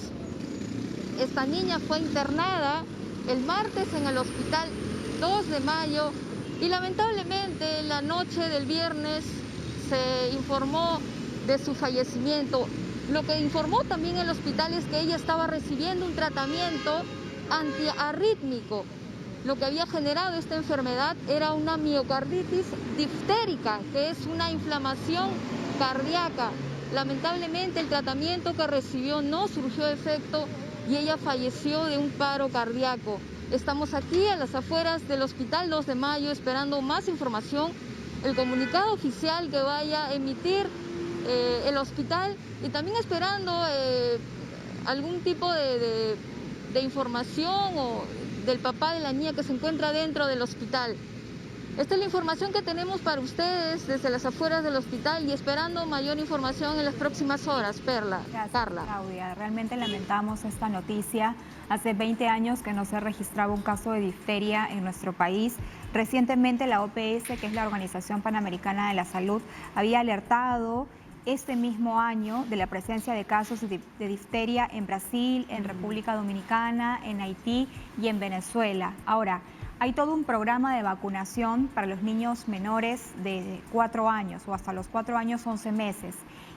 Esta niña fue internada el martes en el Hospital 2 de Mayo y lamentablemente la noche del viernes se informó de su fallecimiento. Lo que informó también el hospital es que ella estaba recibiendo un tratamiento antiarrítmico. Lo que había generado esta enfermedad era una miocarditis diftérica, que es una inflamación cardíaca. Lamentablemente el tratamiento que recibió no surgió efecto y ella falleció de un paro cardíaco. Estamos aquí a las afueras del Hospital 2 de Mayo esperando más información, el comunicado oficial que vaya a emitir el hospital y también esperando algún tipo de información o del papá de la niña que se encuentra dentro del hospital. Esta es la información que tenemos para ustedes desde las afueras del hospital y esperando mayor información en las próximas horas. Gracias, Carla. Claudia, realmente lamentamos esta noticia. Hace 20 años que no se registraba un caso de difteria en nuestro país. Recientemente la OPS, que es la Organización Panamericana de la Salud, había alertado este mismo año de la presencia de casos de difteria en Brasil, en República Dominicana, en Haití y en Venezuela. Ahora, hay todo un programa de vacunación para los niños menores de 4 años o hasta los 4 años 11 meses.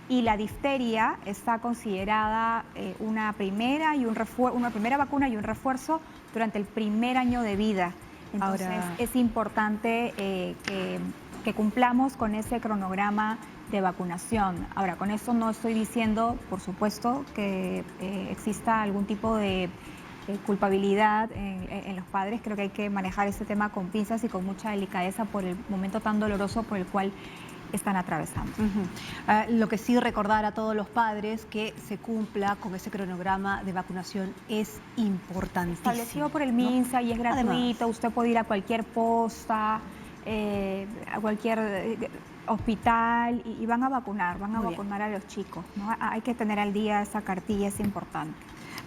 Y la difteria está considerada una primera vacuna y un refuerzo durante el primer año de vida. Entonces es importante que cumplamos con ese cronograma de vacunación. Ahora, con esto no estoy diciendo, por supuesto, que exista algún tipo de culpabilidad en los padres. Creo que hay que manejar este tema con pinzas y con mucha delicadeza por el momento tan doloroso por el cual están atravesando. Lo que sí, recordar a todos los padres que se cumpla con ese cronograma de vacunación es importantísimo. Establecido por el MINSA, ¿no? Y es gratuito. Además, usted puede ir a cualquier posta, a cualquier hospital y van a vacunar a los chicos, ¿no? Hay que tener al día esa cartilla, es importante.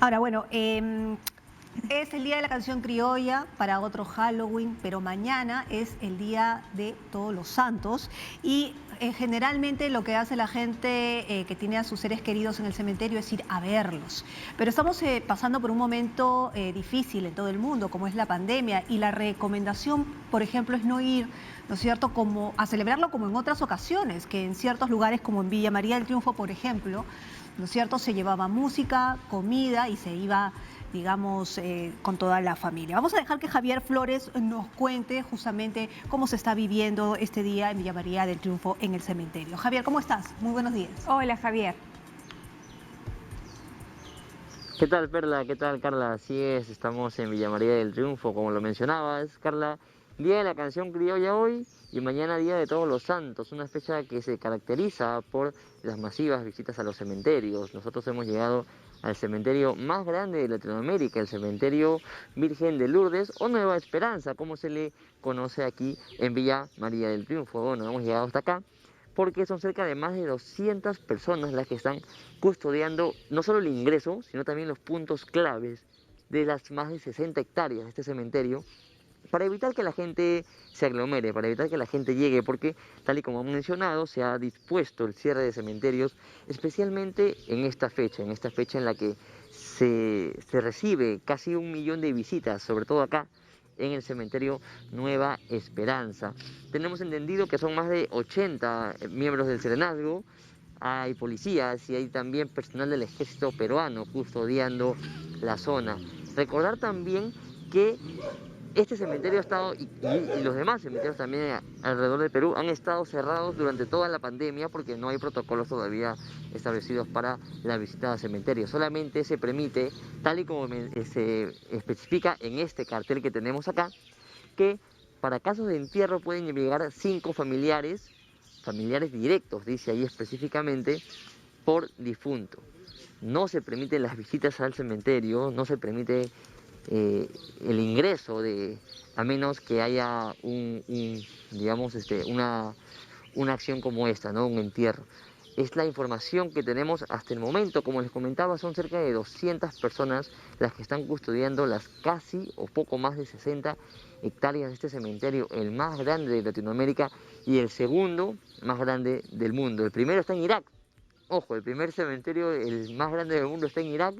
Ahora, bueno, es el Día de la Canción Criolla, para otro Halloween, pero mañana es el Día de Todos los Santos y generalmente lo que hace la gente que tiene a sus seres queridos en el cementerio es ir a verlos. Pero estamos pasando por un momento difícil en todo el mundo, como es la pandemia, y la recomendación, por ejemplo, es no ir, ¿no es cierto?, como a celebrarlo como en otras ocasiones, que en ciertos lugares como en Villa María del Triunfo, por ejemplo, ¿no es cierto?, se llevaba música, comida y se iba, digamos, con toda la familia. Vamos a dejar que Javier Flores nos cuente justamente cómo se está viviendo este día en Villa María del Triunfo en el cementerio. Javier, ¿cómo estás? Muy buenos días. Hola, Javier. ¿Qué tal, Perla? ¿Qué tal, Carla? Así es, estamos en Villa María del Triunfo, como lo mencionabas, Carla. Día de la Canción Criolla hoy y mañana Día de Todos los Santos, una fecha que se caracteriza por las masivas visitas a los cementerios. Nosotros hemos llegado al cementerio más grande de Latinoamérica, el cementerio Virgen de Lourdes o Nueva Esperanza, como se le conoce aquí en Villa María del Triunfo. Bueno, hemos llegado hasta acá porque son cerca de más de 200 personas las que están custodiando no solo el ingreso, sino también los puntos claves de las más de 60 hectáreas de este cementerio, para evitar que la gente se aglomere, para evitar que la gente llegue, porque tal y como han mencionado, se ha dispuesto el cierre de cementerios, especialmente en esta fecha en la que se recibe casi 1 millón de visitas, sobre todo acá en el cementerio Nueva Esperanza. Tenemos entendido que son más de 80 miembros del serenazgo, hay policías y hay también personal del ejército peruano custodiando la zona. Recordar también que este cementerio ha estado, y los demás cementerios también alrededor del Perú, han estado cerrados durante toda la pandemia porque no hay protocolos todavía establecidos para la visita al cementerio. Solamente se permite, tal y como se especifica en este cartel que tenemos acá, que para casos de entierro pueden llegar 5 familiares directos, dice ahí específicamente, por difunto. No se permiten las visitas al cementerio, no se permite el ingreso a menos que haya una acción como esta, ¿no? Un entierro. Es la información que tenemos hasta el momento. Como les comentaba, son cerca de 200 personas las que están custodiando las casi o poco más de 60 hectáreas de este cementerio, el más grande de Latinoamérica y el segundo más grande del mundo. El primero está en Irak. Ojo, el primer cementerio, el más grande del mundo, está en Irak.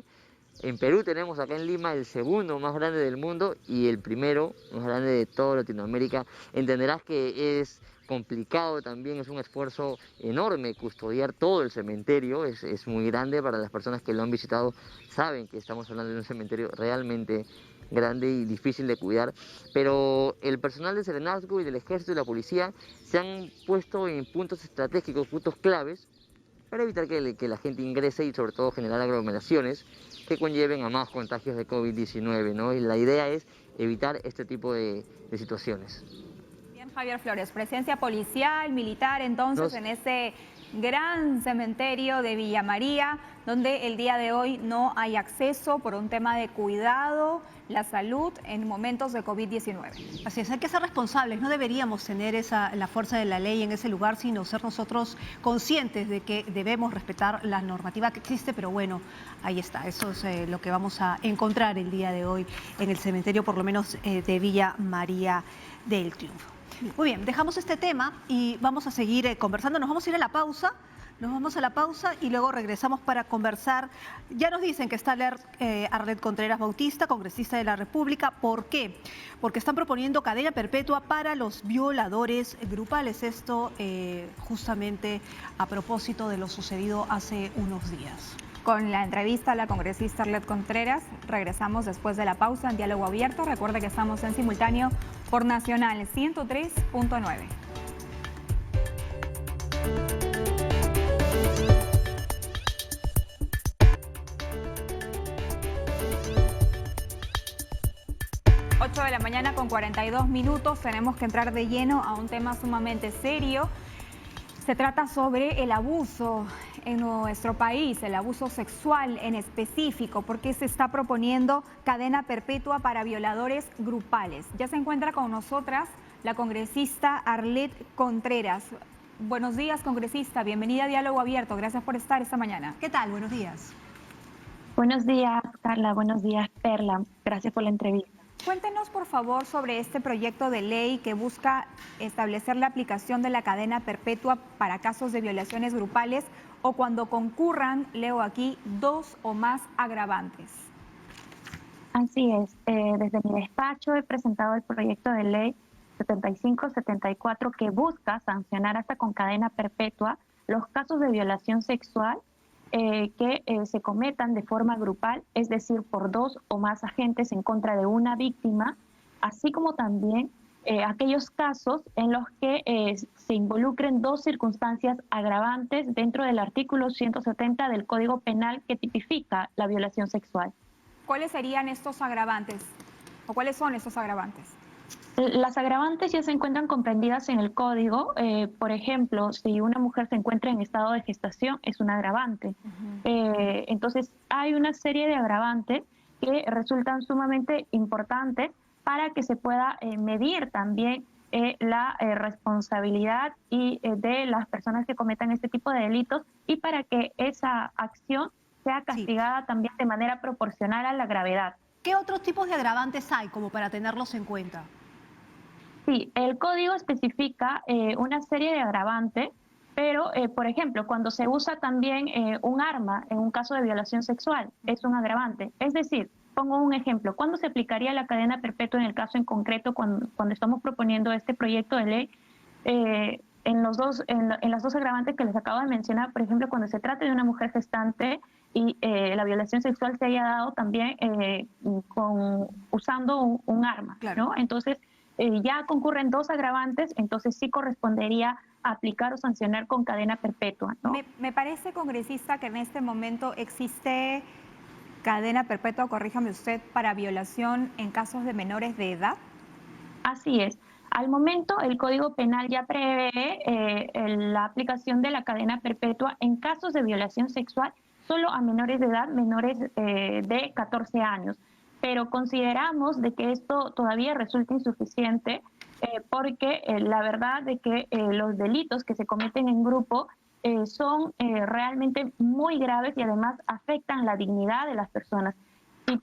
En Perú tenemos acá en Lima el segundo más grande del mundo y el primero más grande de toda Latinoamérica. Entenderás que es complicado también, es un esfuerzo enorme custodiar todo el cementerio, es muy grande. Para las personas que lo han visitado saben que estamos hablando de un cementerio realmente grande y difícil de cuidar, pero el personal del serenazgo y del ejército y la policía se han puesto en puntos estratégicos, puntos claves, para evitar que la gente ingrese y sobre todo generar aglomeraciones que conlleven a más contagios de COVID-19, ¿no? Y la idea es evitar este tipo de situaciones. Bien, Javier Flores, presencia policial, militar, entonces, en ese gran cementerio de Villa María, donde el día de hoy no hay acceso por un tema de cuidado, la salud en momentos de COVID-19. Así es, hay que ser responsables, no deberíamos tener la fuerza de la ley en ese lugar, sino ser nosotros conscientes de que debemos respetar la normativa que existe, pero bueno, ahí está, eso es lo que vamos a encontrar el día de hoy en el cementerio, por lo menos de Villa María del Triunfo. Muy bien, dejamos este tema y vamos a seguir conversando. Nos vamos a ir a la pausa. Nos vamos a la pausa y luego regresamos para conversar. Ya nos dicen que está Arlet Contreras Bautista, congresista de la República. ¿Por qué? Porque están proponiendo cadena perpetua para los violadores grupales. Esto justamente a propósito de lo sucedido hace unos días. Con la entrevista a la congresista Arlet Contreras, regresamos después de la pausa en Diálogo Abierto. Recuerde que estamos en simultáneo por Nacional 103.9. De la mañana con 42 minutos, tenemos que entrar de lleno a un tema sumamente serio. Se trata sobre el abuso en nuestro país, el abuso sexual en específico, porque se está proponiendo cadena perpetua para violadores grupales. Ya se encuentra con nosotras la congresista Arlet Contreras. Buenos días, congresista, bienvenida a Diálogo Abierto, gracias por estar esta mañana. ¿Qué tal? Buenos días. Buenos días, Carla. Buenos días, Perla. Gracias por la entrevista. Cuéntenos, por favor, sobre este proyecto de ley que busca establecer la aplicación de la cadena perpetua para casos de violaciones grupales o cuando concurran, leo aquí, 2 o más agravantes. Así es. Desde mi despacho he presentado el proyecto de ley 7574 que busca sancionar hasta con cadena perpetua los casos de violación sexual que se cometan de forma grupal, es decir, por 2 o más agentes en contra de una víctima, así como también aquellos casos en los que se involucren 2 circunstancias agravantes dentro del artículo 170 del Código Penal que tipifica la violación sexual. ¿Cuáles serían estos agravantes? ¿O cuáles son estos agravantes? Las agravantes ya se encuentran comprendidas en el código. Por ejemplo, si una mujer se encuentra en estado de gestación, es un agravante. Entonces, hay una serie de agravantes que resultan sumamente importantes para que se pueda medir también la responsabilidad de las personas que cometan este tipo de delitos y para que esa acción sea castigada también de manera proporcional a la gravedad. ¿Qué otros tipos de agravantes hay como para tenerlos en cuenta? Sí, el código especifica una serie de agravantes, pero, por ejemplo, cuando se usa también un arma en un caso de violación sexual, es un agravante. Es decir, pongo un ejemplo, ¿cuándo se aplicaría la cadena perpetua en el caso en concreto cuando estamos proponiendo este proyecto de ley? En las dos agravantes que les acabo de mencionar, por ejemplo, cuando se trata de una mujer gestante y la violación sexual se haya dado también usando un arma, Claro. ¿no? Entonces, ya concurren 2 agravantes, entonces sí correspondería aplicar o sancionar con cadena perpetua, ¿no? Me parece, congresista, que en este momento existe cadena perpetua, corríjame usted, para violación en casos de menores de edad. Así es. Al momento, el Código Penal ya prevé la aplicación de la cadena perpetua en casos de violación sexual solo a menores de edad, menores de 14 años. Pero consideramos de que esto todavía resulta insuficiente porque la verdad de que los delitos que se cometen en grupo son realmente muy graves y además afectan la dignidad de las personas. Y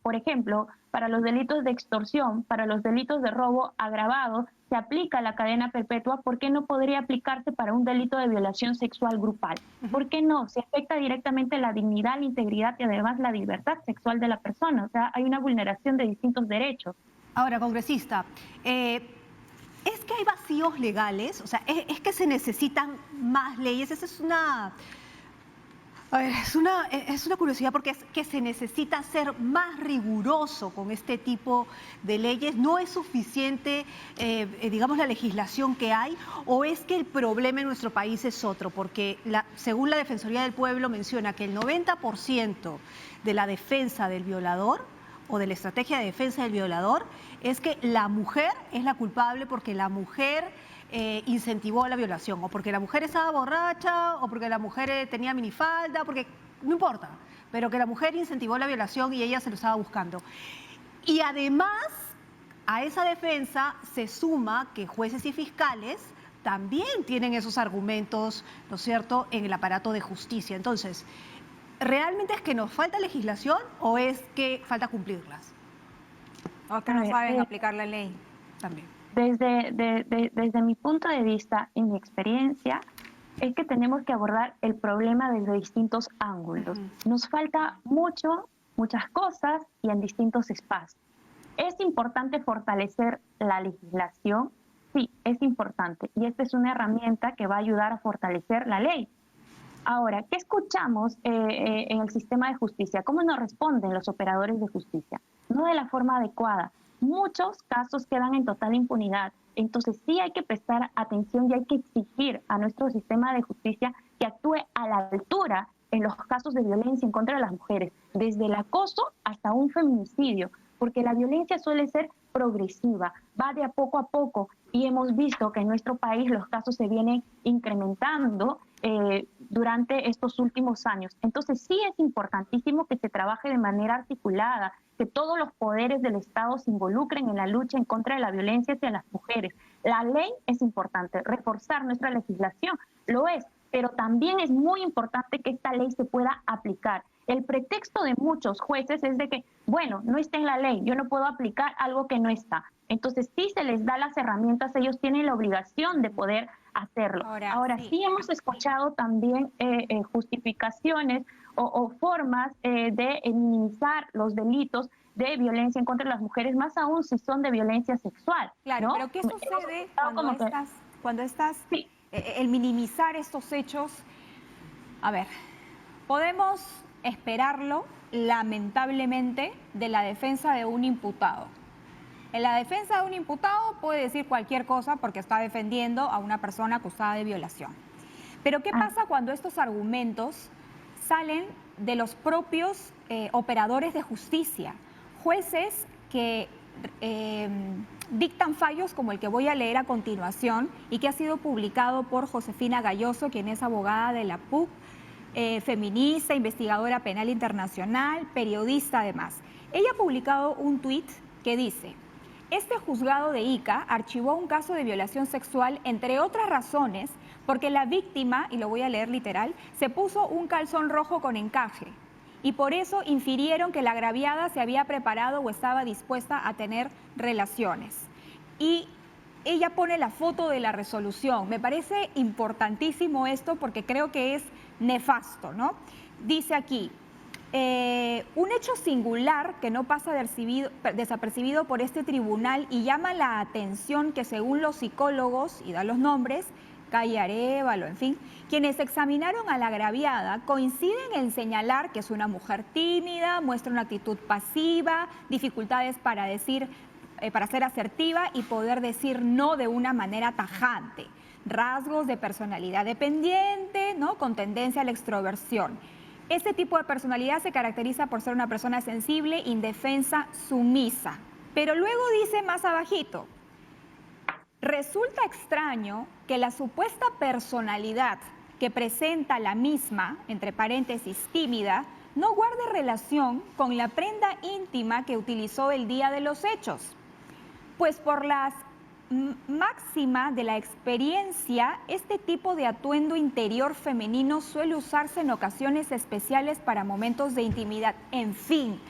por ejemplo, para los delitos de extorsión, para los delitos de robo agravado, se aplica la cadena perpetua, ¿por qué no podría aplicarse para un delito de violación sexual grupal? ¿Por qué no? Se afecta directamente la dignidad, la integridad y además la libertad sexual de la persona. O sea, hay una vulneración de distintos derechos. Ahora, congresista, ¿es que hay vacíos legales? O sea, ¿es que se necesitan más leyes? Esa es una... A ver, es una curiosidad porque es que se necesita ser más riguroso con este tipo de leyes. ¿No es suficiente, digamos, la legislación que hay? ¿O es que el problema en nuestro país es otro? Porque según la Defensoría del Pueblo menciona que el 90% de la defensa del violador o de la estrategia de defensa del violador es que la mujer es la culpable porque la mujer incentivó la violación, o porque la mujer estaba borracha, o porque la mujer tenía minifalda, porque no importa, pero que la mujer incentivó la violación y ella se lo estaba buscando. Y además, a esa defensa se suma que jueces y fiscales también tienen esos argumentos, ¿no es cierto?, en el aparato de justicia. Entonces, ¿realmente es que nos falta legislación o es que falta cumplirlas? O que no saben aplicar la ley. También. Desde mi punto de vista y mi experiencia, es que tenemos que abordar el problema desde distintos ángulos. Nos falta muchas cosas y en distintos espacios. ¿Es importante fortalecer la legislación? Sí, es importante. Y esta es una herramienta que va a ayudar a fortalecer la ley. Ahora, ¿qué escuchamos en el sistema de justicia? ¿Cómo nos responden los operadores de justicia? No de la forma adecuada. Muchos casos quedan en total impunidad. Entonces sí hay que prestar atención y hay que exigir a nuestro sistema de justicia que actúe a la altura en los casos de violencia en contra de las mujeres, desde el acoso hasta un feminicidio, porque la violencia suele ser progresiva, va de a poco y hemos visto que en nuestro país los casos se vienen incrementando durante estos últimos años. Entonces sí es importantísimo que se trabaje de manera articulada, que todos los poderes del Estado se involucren en la lucha en contra de la violencia hacia las mujeres. La ley es importante, reforzar nuestra legislación lo es, pero también es muy importante que esta ley se pueda aplicar. El pretexto de muchos jueces es de que, bueno, no está en la ley, yo no puedo aplicar algo que no está. Entonces, sí se les da las herramientas, ellos tienen la obligación de poder hacerlo. Ahora sí hemos escuchado también justificaciones o formas de minimizar los delitos de violencia en contra de las mujeres, más aún si son de violencia sexual. Claro, ¿no? pero ¿qué sucede cuando sí. el minimizar estos hechos? A ver, podemos esperarlo, lamentablemente, de la defensa de un imputado. En la defensa de un imputado puede decir cualquier cosa porque está defendiendo a una persona acusada de violación. Pero ¿qué pasa cuando estos argumentos salen de los propios operadores de justicia? Jueces que dictan fallos como el que voy a leer a continuación y que ha sido publicado por Josefina Galloso, quien es abogada de la PUC, feminista, investigadora penal internacional, periodista además. Ella ha publicado un tuit que dice: este juzgado de Ica archivó un caso de violación sexual, entre otras razones, porque la víctima, y lo voy a leer literal, se puso un calzón rojo con encaje y por eso infirieron que la agraviada se había preparado o estaba dispuesta a tener relaciones. Y ella pone la foto de la resolución. Me parece importantísimo esto porque creo que es nefasto, ¿no? Dice aquí: un hecho singular que no pasa desapercibido por este tribunal y llama la atención que según los psicólogos, y da los nombres, Calle Arévalo, en fin, quienes examinaron a la agraviada coinciden en señalar que es una mujer tímida, muestra una actitud pasiva, dificultades para ser asertiva y poder decir no de una manera tajante, rasgos de personalidad dependiente, ¿no?, con tendencia a la extroversión. Este tipo de personalidad se caracteriza por ser una persona sensible, indefensa, sumisa. Pero luego dice más abajito: resulta extraño que la supuesta personalidad que presenta la misma, entre paréntesis tímida, no guarde relación con la prenda íntima que utilizó el día de los hechos. Pues por las máxima de la experiencia, este tipo de atuendo interior femenino suele usarse en ocasiones especiales para momentos de intimidad. En fin,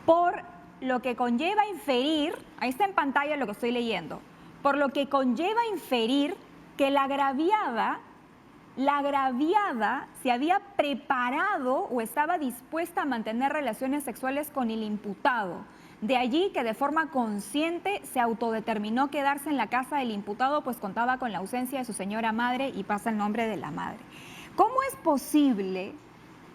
por lo que conlleva inferir, ahí está en pantalla lo que estoy leyendo, por lo que conlleva inferir que la agraviada se había preparado o estaba dispuesta a mantener relaciones sexuales con el imputado. De allí que de forma consciente se autodeterminó quedarse en la casa del imputado, pues contaba con la ausencia de su señora madre, y pasa el nombre de la madre. ¿Cómo es posible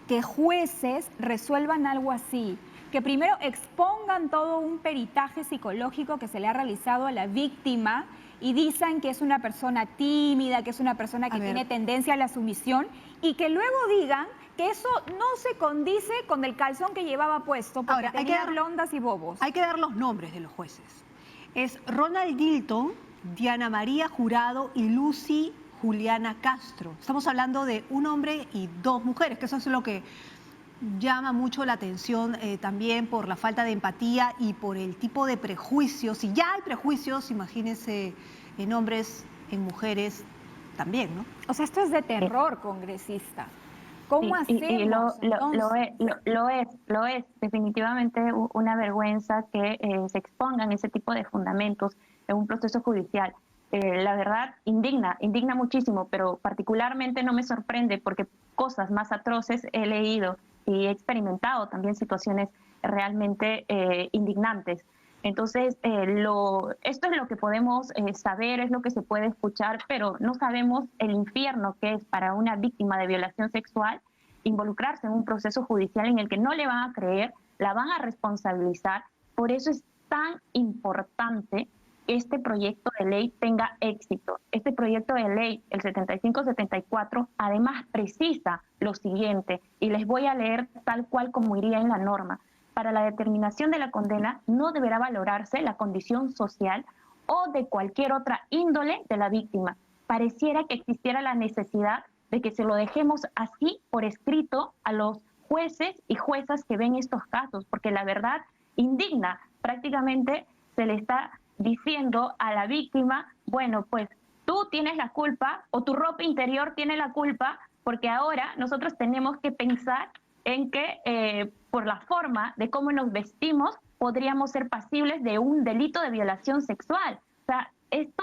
que jueces resuelvan algo así? Que primero expongan todo un peritaje psicológico que se le ha realizado a la víctima y dicen que es una persona tímida, que es una persona que tiene tendencia a la sumisión, y que luego digan que eso no se condice con el calzón que llevaba puesto, porque ahora, tenía blondas y bobos. Hay que dar los nombres de los jueces. Es Ronald Dilton, Diana María Jurado y Lucy Juliana Castro. Estamos hablando de un hombre y dos mujeres, que eso es lo que llama mucho la atención también por la falta de empatía y por el tipo de prejuicios. Si ya hay prejuicios, imagínense en hombres, en mujeres también, ¿no? O sea, esto es de terror, congresista. ¿Cómo hacemos? Lo es definitivamente una vergüenza que se expongan ese tipo de fundamentos en un proceso judicial. La verdad, indigna muchísimo, pero particularmente no me sorprende porque cosas más atroces he leído y he experimentado también situaciones realmente indignantes. Entonces, esto es lo que podemos saber, es lo que se puede escuchar, pero no sabemos el infierno que es para una víctima de violación sexual involucrarse en un proceso judicial en el que no le van a creer, la van a responsabilizar. Por eso es tan importante que este proyecto de ley tenga éxito. Este proyecto de ley, el 7574, además precisa lo siguiente, y les voy a leer tal cual como iría en la norma. Para la determinación de la condena no deberá valorarse la condición social o de cualquier otra índole de la víctima. Pareciera que existiera la necesidad de que se lo dejemos así por escrito a los jueces y juezas que ven estos casos, porque la verdad indigna. Prácticamente se le está diciendo a la víctima, bueno, pues tú tienes la culpa o tu ropa interior tiene la culpa, porque ahora nosotros tenemos que pensar en que por la forma de cómo nos vestimos podríamos ser pasibles de un delito de violación sexual. O sea, esto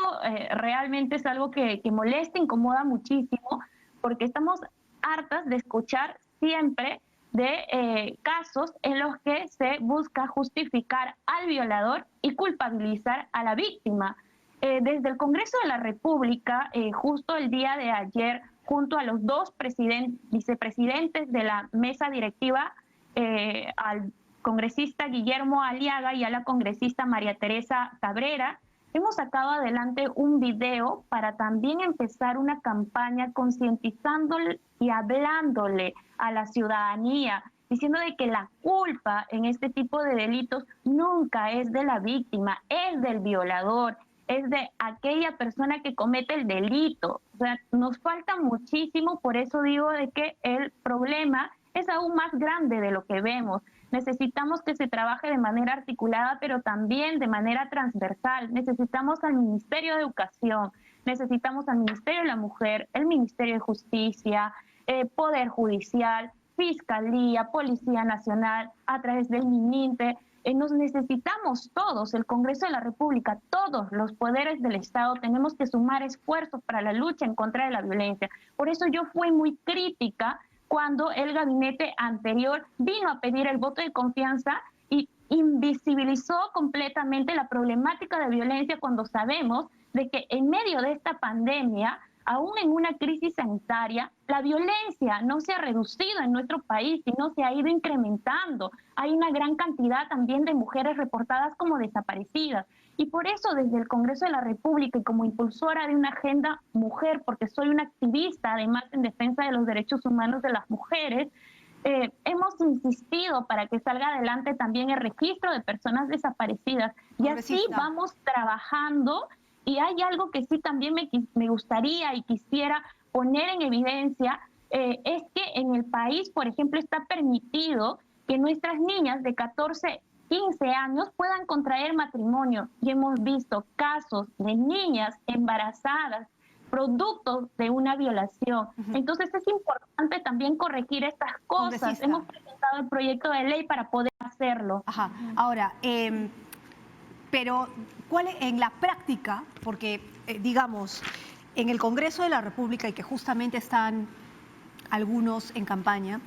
realmente es algo que molesta, incomoda muchísimo, porque estamos hartas de escuchar siempre de casos en los que se busca justificar al violador y culpabilizar a la víctima. Desde el Congreso de la República, justo el día de ayer, junto a los dos vicepresidentes de la mesa directiva, al congresista Guillermo Aliaga y a la congresista María Teresa Cabrera, hemos sacado adelante un video para también empezar una campaña concientizándole y hablándole a la ciudadanía, diciendo de que la culpa en este tipo de delitos nunca es de la víctima, es del violador, es de aquella persona que comete el delito. O sea, nos falta muchísimo, por eso digo de que el problema es aún más grande de lo que vemos. Necesitamos que se trabaje de manera articulada, pero también de manera transversal. Necesitamos al Ministerio de Educación, necesitamos al Ministerio de la Mujer, el Ministerio de Justicia, Poder Judicial, Fiscalía, Policía Nacional, a través del MININTE. Nos necesitamos todos, el Congreso de la República, todos los poderes del Estado, tenemos que sumar esfuerzos para la lucha en contra de la violencia. Por eso yo fui muy crítica cuando el gabinete anterior vino a pedir el voto de confianza y invisibilizó completamente la problemática de violencia, cuando sabemos de que en medio de esta pandemia, aún en una crisis sanitaria, la violencia no se ha reducido en nuestro país, sino se ha ido incrementando. Hay una gran cantidad también de mujeres reportadas como desaparecidas. Y por eso desde el Congreso de la República y como impulsora de una agenda mujer, porque soy una activista además en defensa de los derechos humanos de las mujeres, hemos insistido para que salga adelante también el registro de personas desaparecidas. Y así vamos trabajando. Y hay algo que sí también me gustaría y quisiera poner en evidencia, es que en el país, por ejemplo, está permitido que nuestras niñas de 14, 15 años puedan contraer matrimonio. Y hemos visto casos de niñas embarazadas, producto de una violación. Entonces es importante también corregir estas cosas. Hemos presentado el proyecto de ley para poder hacerlo. Ajá. Ahora, pero ¿cuál es, en la práctica, porque digamos, en el Congreso de la República, y que justamente están algunos en campaña,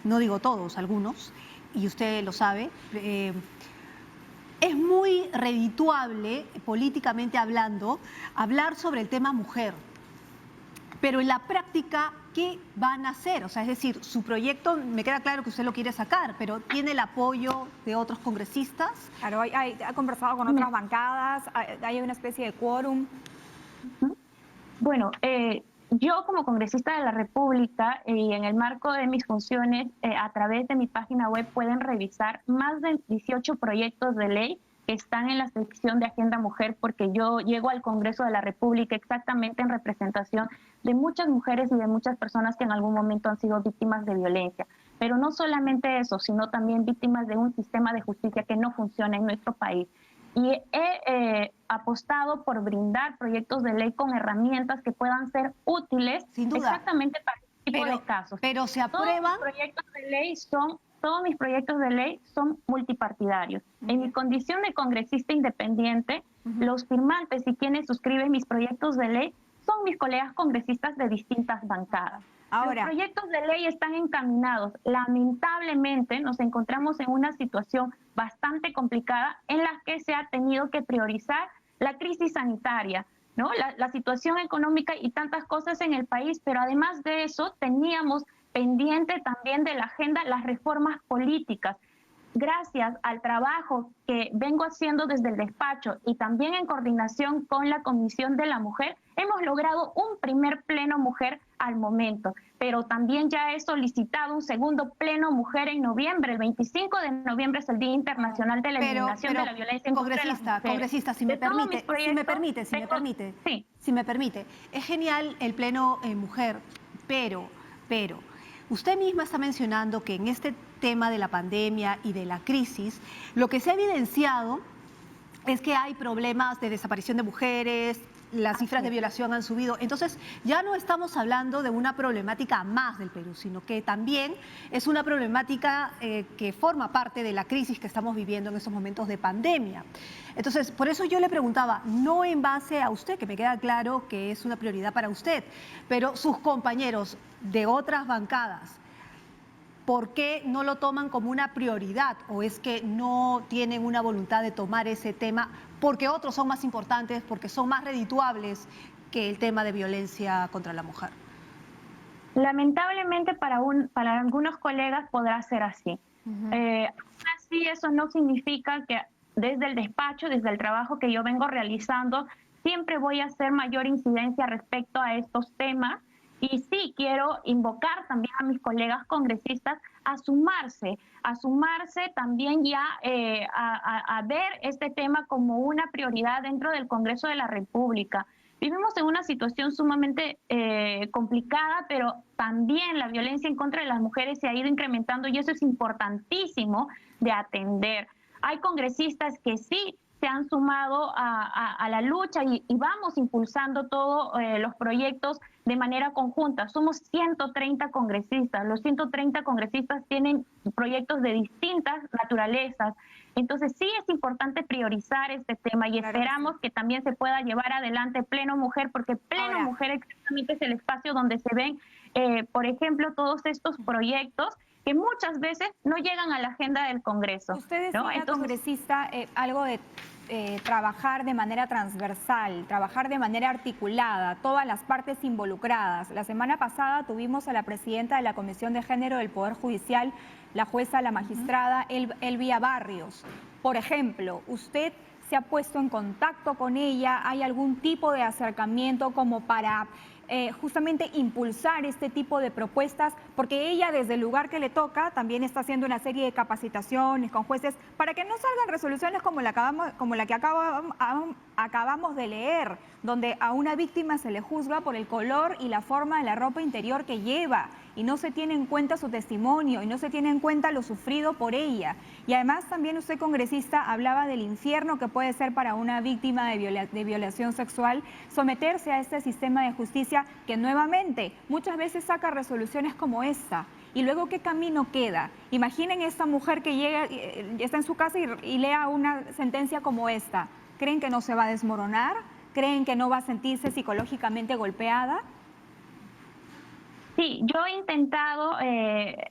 no digo todos, algunos, y usted lo sabe, es muy redituable, políticamente hablando, hablar sobre el tema mujer. Pero en la práctica, ¿qué van a hacer? O sea, es decir, su proyecto, me queda claro que usted lo quiere sacar, pero ¿tiene el apoyo de otros congresistas? Claro, ha conversado con otras bancadas, hay una especie de quórum. Bueno, yo como congresista de la República y en el marco de mis funciones, a través de mi página web pueden revisar más de 18 proyectos de ley que están en la sección de Agenda Mujer, porque yo llego al Congreso de la República exactamente en representación de muchas mujeres y de muchas personas que en algún momento han sido víctimas de violencia. Pero no solamente eso, sino también víctimas de un sistema de justicia que no funciona en nuestro país. Y he apostado por brindar proyectos de ley con herramientas que puedan ser útiles exactamente para este tipo de casos. Pero se aprueban. Todos mis proyectos de ley son multipartidarios. En mi condición de congresista independiente, los firmantes y quienes suscriben mis proyectos de ley son mis colegas congresistas de distintas bancadas. Ahora, los proyectos de ley están encaminados. Lamentablemente nos encontramos en una situación bastante complicada en la que se ha tenido que priorizar la crisis sanitaria, ¿no? La situación económica y tantas cosas en el país, pero además de eso teníamos pendiente también de la agenda las reformas políticas. Gracias al trabajo que vengo haciendo desde el despacho y también en coordinación con la Comisión de la Mujer, hemos logrado un primer pleno mujer al momento, pero también ya he solicitado un segundo pleno mujer en noviembre. El 25 de noviembre es el Día Internacional de la Eliminación de la Violencia en contra de las mujeres. Congresista, si me permite, es genial el pleno mujer, pero usted misma está mencionando que en este tema de la pandemia y de la crisis, lo que se ha evidenciado es que hay problemas de desaparición de mujeres, las cifras de violación han subido. Entonces, ya no estamos hablando de una problemática más del Perú, sino que también es una problemática que forma parte de la crisis que estamos viviendo en estos momentos de pandemia. Entonces, por eso yo le preguntaba, no en base a usted, que me queda claro que es una prioridad para usted, pero sus compañeros de otras bancadas, ¿por qué no lo toman como una prioridad? ¿O es que no tienen una voluntad de tomar ese tema porque otros son más importantes, porque son más redituables que el tema de violencia contra la mujer? Lamentablemente para algunos colegas podrá ser así. Aún así, eso no significa que desde el despacho, desde el trabajo que yo vengo realizando, siempre voy a hacer mayor incidencia respecto a estos temas. Y sí, quiero invocar también a mis colegas congresistas a sumarse también ya a ver este tema como una prioridad dentro del Congreso de la República. Vivimos en una situación sumamente complicada, pero también la violencia en contra de las mujeres se ha ido incrementando y eso es importantísimo de atender. Hay congresistas que sí se han sumado a la lucha y vamos impulsando todos los proyectos de manera conjunta. Somos 130 congresistas. Los 130 congresistas tienen proyectos de distintas naturalezas. Entonces sí es importante priorizar este tema y esperamos que también se pueda llevar adelante Pleno Mujer, porque Pleno Mujer exactamente es el espacio donde se ven, por ejemplo, todos estos proyectos que muchas veces no llegan a la agenda del Congreso. Usted decía, ¿no? Entonces, congresista, algo de trabajar de manera transversal, trabajar de manera articulada, todas las partes involucradas. La semana pasada tuvimos a la presidenta de la Comisión de Género del Poder Judicial, la jueza, la magistrada Elvia Barrios. Por ejemplo, ¿usted se ha puesto en contacto con ella? ¿Hay algún tipo de acercamiento como para justamente impulsar este tipo de propuestas? Porque ella, desde el lugar que le toca, también está haciendo una serie de capacitaciones con jueces para que no salgan resoluciones como la que acabamos de leer, donde a una víctima se le juzga por el color y la forma de la ropa interior que lleva y no se tiene en cuenta su testimonio y no se tiene en cuenta lo sufrido por ella. Y además también usted, congresista, hablaba del infierno que puede ser para una víctima de violación sexual someterse a este sistema de justicia que nuevamente muchas veces saca resoluciones como esta. Y luego, ¿qué camino queda? Imaginen esta mujer que llega, está en su casa y lea una sentencia como esta. ¿Creen que no se va a desmoronar? ¿Creen que no va a sentirse psicológicamente golpeada? Sí, yo he intentado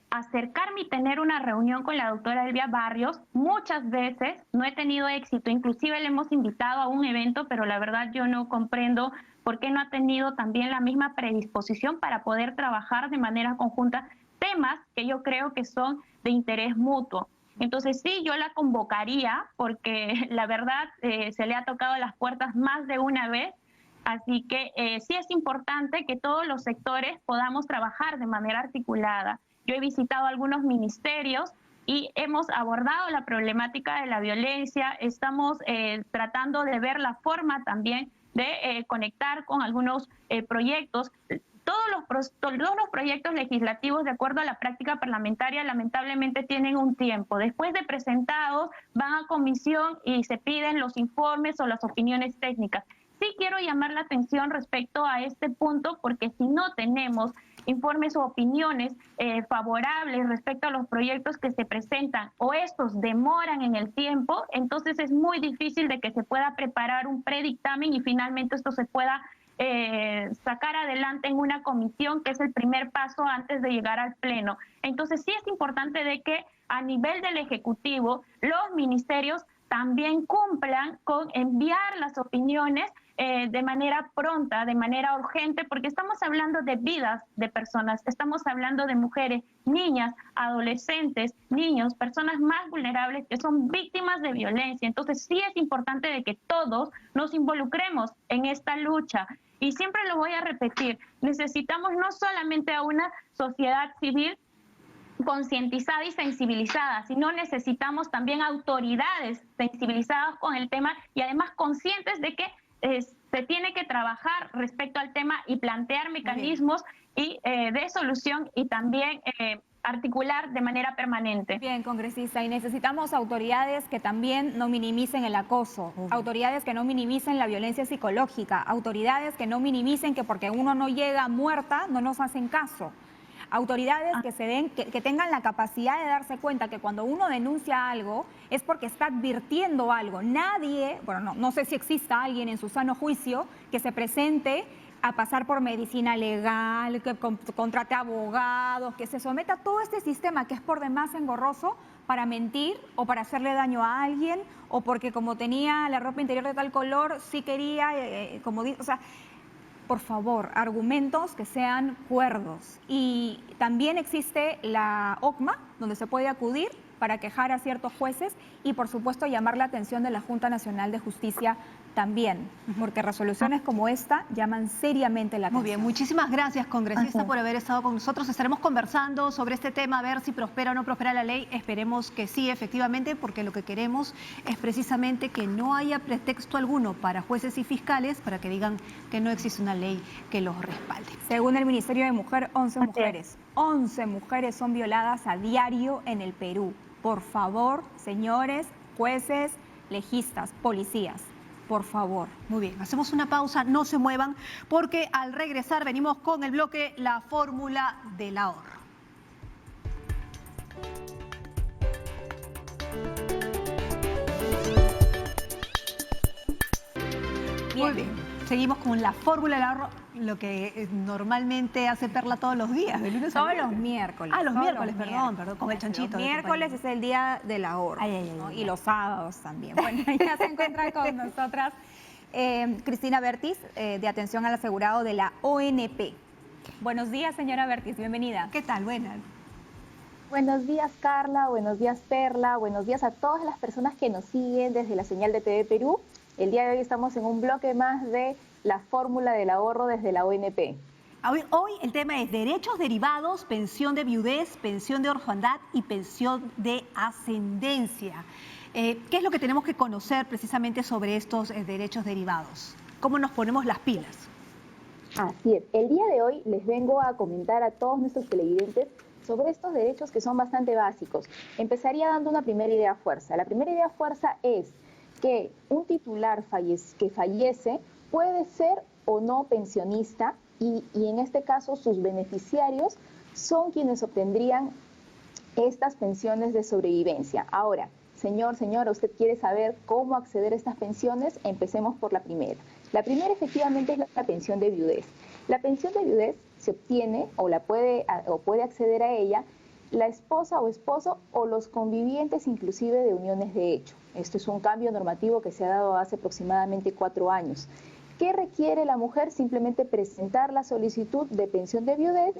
acercarme y tener una reunión con la doctora Elvia Barrios. Muchas veces no he tenido éxito, inclusive le hemos invitado a un evento, pero la verdad yo no comprendo por qué no ha tenido también la misma predisposición para poder trabajar de manera conjunta temas que yo creo que son de interés mutuo. Entonces sí, yo la convocaría porque la verdad se le ha tocado las puertas más de una vez. Así que sí es importante que todos los sectores podamos trabajar de manera articulada. Yo he visitado algunos ministerios y hemos abordado la problemática de la violencia. Estamos tratando de ver la forma también de conectar con algunos proyectos. Todos los proyectos legislativos, de acuerdo a la práctica parlamentaria, lamentablemente tienen un tiempo. Después de presentados, van a comisión y se piden los informes o las opiniones técnicas. Sí quiero llamar la atención respecto a este punto, porque si no tenemos informes o opiniones favorables respecto a los proyectos que se presentan o estos demoran en el tiempo, entonces es muy difícil de que se pueda preparar un predictamen y finalmente esto se pueda sacar adelante en una comisión, que es el primer paso antes de llegar al Pleno. Entonces sí es importante de que a nivel del Ejecutivo los ministerios también cumplan con enviar las opiniones de manera pronta, de manera urgente, porque estamos hablando de vidas de personas, estamos hablando de mujeres, niñas, adolescentes, niños, personas más vulnerables que son víctimas de violencia. Entonces sí es importante de que todos nos involucremos en esta lucha. Y siempre lo voy a repetir, necesitamos no solamente a una sociedad civil concientizada y sensibilizada, sino necesitamos también autoridades sensibilizadas con el tema y además conscientes de que se tiene que trabajar respecto al tema y plantear mecanismos de solución y también articular de manera permanente. Bien, congresista, y necesitamos autoridades que también no minimicen el acoso, autoridades que no minimicen la violencia psicológica, autoridades que no minimicen que porque uno no llega muerta no nos hacen caso. Autoridades que tengan la capacidad de darse cuenta que cuando uno denuncia algo es porque está advirtiendo algo. Nadie, bueno, no sé si exista alguien en su sano juicio que se presente a pasar por medicina legal, que contrate abogados, que se someta a todo este sistema que es por demás engorroso para mentir o para hacerle daño a alguien o porque como tenía la ropa interior de tal color, sí quería, o sea, por favor, argumentos que sean cuerdos. Y también existe la OCMA, donde se puede acudir para quejar a ciertos jueces y, por supuesto, llamar la atención de la Junta Nacional de Justicia también, porque resoluciones como esta llaman seriamente la atención. Muy bien, muchísimas gracias, congresista, por haber estado con nosotros. Estaremos conversando sobre este tema, a ver si prospera o no prospera la ley. Esperemos que sí, efectivamente, porque lo que queremos es precisamente que no haya pretexto alguno para jueces y fiscales para que digan que no existe una ley que los respalde. Según el Ministerio de Mujer, 11 mujeres son violadas a diario en el Perú. Por favor, señores, jueces, legistas, policías. Por favor. Muy bien, hacemos una pausa, no se muevan, porque al regresar venimos con el bloque La Fórmula del Ahorro. Muy bien, seguimos con La Fórmula del Ahorro, lo que normalmente hace Perla todos los días, de lunes a Todos viernes. los miércoles. Ah, los todos miércoles, los perdón, miércoles. con el chanchito. Los miércoles es el día del ahorro. ¿no? Ay. Y los sábados también. Bueno, ya se encuentra con nosotras Cristina Bertis, de Atención al Asegurado de la ONP. Buenos días, señora Bertis, bienvenida. ¿Qué tal? Buenas. Buenos días, Carla, buenos días, Perla, buenos días a todas las personas que nos siguen desde la señal de TV Perú. El día de hoy estamos en un bloque más de La Fórmula del Ahorro desde la ONP. Hoy el tema es derechos derivados, pensión de viudez, pensión de orfandad y pensión de ascendencia. ¿Qué es lo que tenemos que conocer precisamente sobre estos derechos derivados? ¿Cómo nos ponemos las pilas? Así es. El día de hoy les vengo a comentar a todos nuestros televidentes sobre estos derechos que son bastante básicos. Empezaría dando una primera idea fuerza. La primera idea fuerza es que un titular que fallece puede ser o no pensionista y en este caso sus beneficiarios son quienes obtendrían estas pensiones de sobrevivencia. Ahora, señora, ¿usted quiere saber cómo acceder a estas pensiones? Empecemos por la primera. La primera efectivamente es la pensión de viudez. La pensión de viudez se obtiene o puede acceder a ella la esposa o esposo o los convivientes inclusive de uniones de hecho. Esto es un cambio normativo que se ha dado hace aproximadamente 4 años. ¿Qué requiere la mujer? Simplemente presentar la solicitud de pensión de viudez,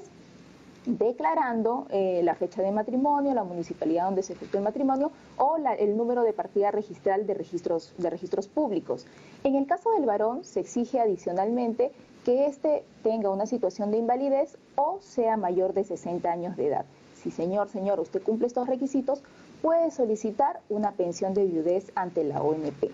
declarando la fecha de matrimonio, la municipalidad donde se efectuó el matrimonio o el número de partida registral de registros públicos. En el caso del varón se exige adicionalmente que éste tenga una situación de invalidez o sea mayor de 60 años de edad. Si señora, usted cumple estos requisitos, puede solicitar una pensión de viudez ante la ONP.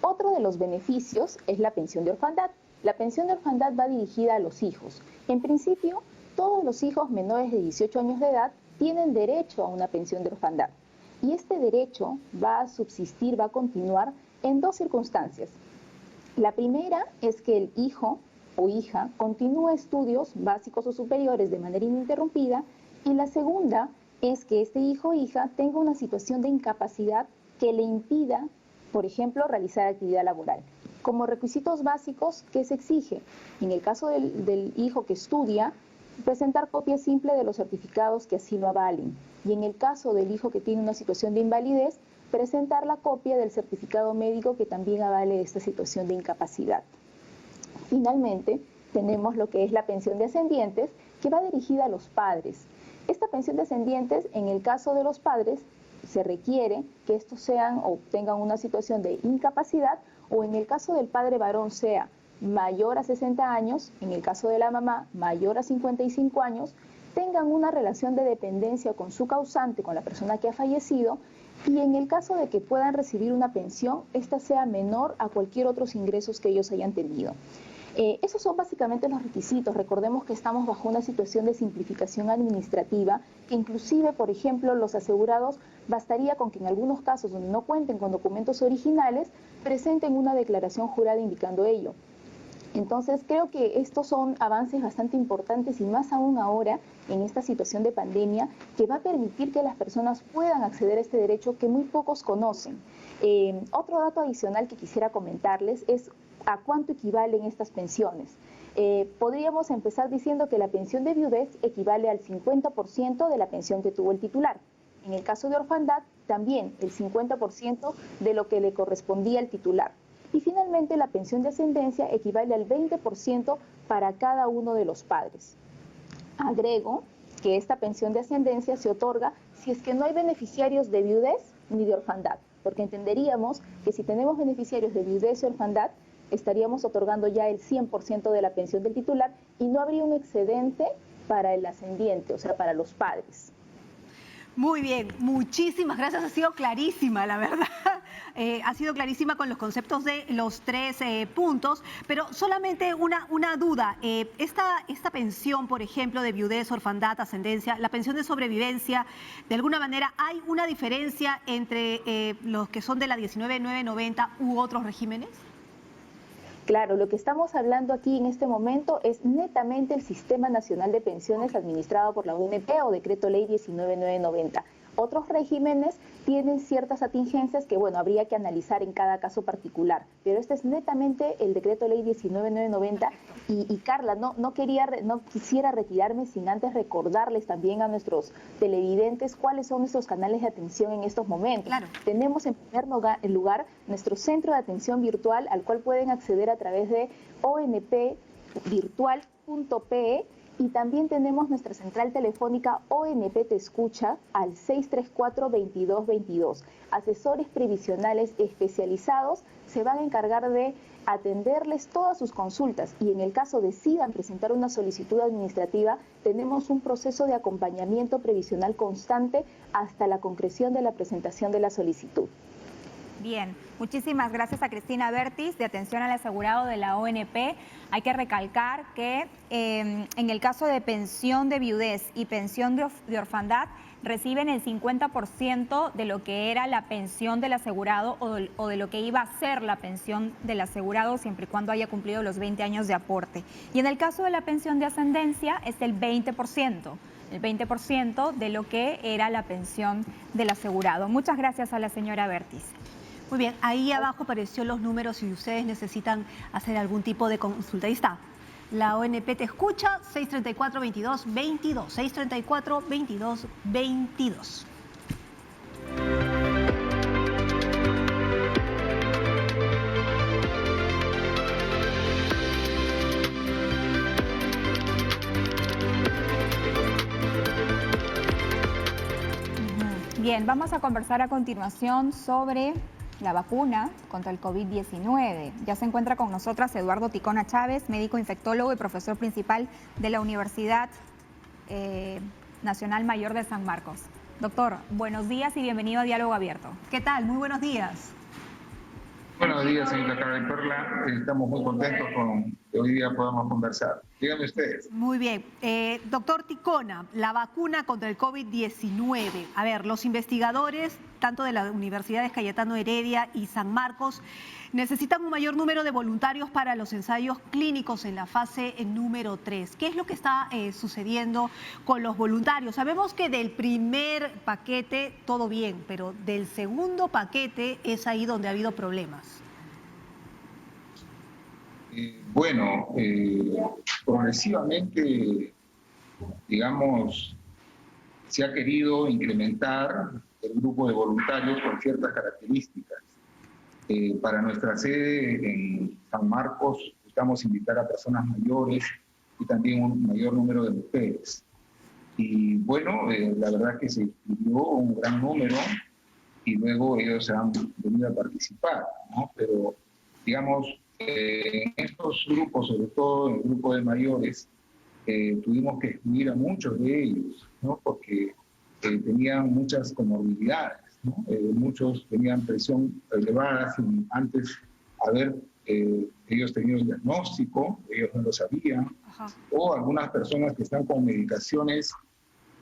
Otro de los beneficios es la pensión de orfandad. La pensión de orfandad va dirigida a los hijos. En principio, todos los hijos menores de 18 años de edad tienen derecho a una pensión de orfandad. Y este derecho va a subsistir, va a continuar en 2 circunstancias. La primera es que el hijo o hija continúe estudios básicos o superiores de manera ininterrumpida. Y la segunda es que este hijo o hija tenga una situación de incapacidad que le impida, por ejemplo, realizar actividad laboral. Como requisitos básicos, ¿qué se exige? En el caso del hijo que estudia, presentar copia simple de los certificados que así lo avalen. Y en el caso del hijo que tiene una situación de invalidez, presentar la copia del certificado médico que también avale esta situación de incapacidad. Finalmente, tenemos lo que es la pensión de ascendientes, que va dirigida a los padres. Esta pensión de ascendientes, en el caso de los padres, se requiere que estos sean o tengan una situación de incapacidad o en el caso del padre varón sea mayor a 60 años, en el caso de la mamá mayor a 55 años, tengan una relación de dependencia con su causante, con la persona que ha fallecido y en el caso de que puedan recibir una pensión, esta sea menor a cualquier otros ingresos que ellos hayan tenido. Esos son básicamente los requisitos. Recordemos que estamos bajo una situación de simplificación administrativa, que inclusive, por ejemplo, los asegurados bastaría con que en algunos casos donde no cuenten con documentos originales, presenten una declaración jurada indicando ello. Entonces, creo que estos son avances bastante importantes y más aún ahora, en esta situación de pandemia, que va a permitir que las personas puedan acceder a este derecho que muy pocos conocen. Otro dato adicional que quisiera comentarles es a cuánto equivalen estas pensiones. Podríamos empezar diciendo que la pensión de viudez equivale al 50% de la pensión que tuvo el titular. En el caso de orfandad, también el 50% de lo que le correspondía al titular. Y finalmente, la pensión de ascendencia equivale al 20% para cada uno de los padres. Agrego que esta pensión de ascendencia se otorga si es que no hay beneficiarios de viudez ni de orfandad, porque entenderíamos que si tenemos beneficiarios de viudez y orfandad, estaríamos otorgando ya el 100% de la pensión del titular y no habría un excedente para el ascendiente, o sea, para los padres. Muy bien, muchísimas gracias, ha sido clarísima, la verdad. Ha sido clarísima con los conceptos de los 3 puntos, pero solamente una duda. Esta pensión, por ejemplo, de viudez, orfandad, ascendencia, la pensión de sobrevivencia, de alguna manera, ¿hay una diferencia entre los que son de la 19.990 u otros regímenes? Claro, lo que estamos hablando aquí en este momento es netamente el Sistema Nacional de Pensiones administrado por la ONP o Decreto Ley 19.990. Otros regímenes tienen ciertas atingencias que, bueno, habría que analizar en cada caso particular, pero este es netamente el Decreto Ley 19.990 y Carla, no quisiera retirarme sin antes recordarles también a nuestros televidentes cuáles son nuestros canales de atención en estos momentos. Claro. Tenemos en primer lugar nuestro centro de atención virtual al cual pueden acceder a través de onpvirtual.pe. Y también tenemos nuestra central telefónica ONP Te Escucha al 634-2222. Asesores previsionales especializados se van a encargar de atenderles todas sus consultas y en el caso decidan presentar una solicitud administrativa, tenemos un proceso de acompañamiento previsional constante hasta la concreción de la presentación de la solicitud. Bien, muchísimas gracias a Cristina Bertis, de Atención al Asegurado de la ONP. Hay que recalcar que en el caso de pensión de viudez y pensión de orfandad, reciben el 50% de lo que era la pensión del asegurado o de lo que iba a ser la pensión del asegurado siempre y cuando haya cumplido los 20 años de aporte. Y en el caso de la pensión de ascendencia es el 20% de lo que era la pensión del asegurado. Muchas gracias a la señora Bertis. Muy bien, ahí abajo apareció los números si ustedes necesitan hacer algún tipo de consulta. Ahí está. La ONP Te Escucha, 634-2222. 634-2222. Bien, vamos a conversar a continuación sobre la vacuna contra el COVID-19. Ya se encuentra con nosotras Eduardo Ticona Chávez, médico infectólogo y profesor principal de la Universidad Nacional Mayor de San Marcos. Doctor, buenos días y bienvenido a Diálogo Abierto. ¿Qué tal? Muy buenos días. Buenos días, señora Carmen Perla. Estamos muy contentos con que hoy día podamos conversar. Díganme ustedes. Muy bien. Doctor Ticona, la vacuna contra el COVID-19. A ver, los investigadores, tanto de las universidades Cayetano Heredia y San Marcos, necesitan un mayor número de voluntarios para los ensayos clínicos en la fase número 3. ¿Qué es lo que está sucediendo con los voluntarios? Sabemos que del primer paquete todo bien, pero del segundo paquete es ahí donde ha habido problemas. Bueno, progresivamente, digamos, se ha querido incrementar el grupo de voluntarios con ciertas características. Para nuestra sede en San Marcos buscamos invitar a personas mayores y también un mayor número de mujeres. Y bueno, la verdad que se inscribió un gran número y luego ellos han venido a participar, ¿no? Pero, digamos, en estos grupos, sobre todo en el grupo de mayores, tuvimos que excluir a muchos de ellos, ¿no? Porque tenían muchas comorbilidades, ¿no? Muchos tenían presión elevada sin antes haber ellos tenido el diagnóstico, ellos no lo sabían, o algunas personas que están con medicaciones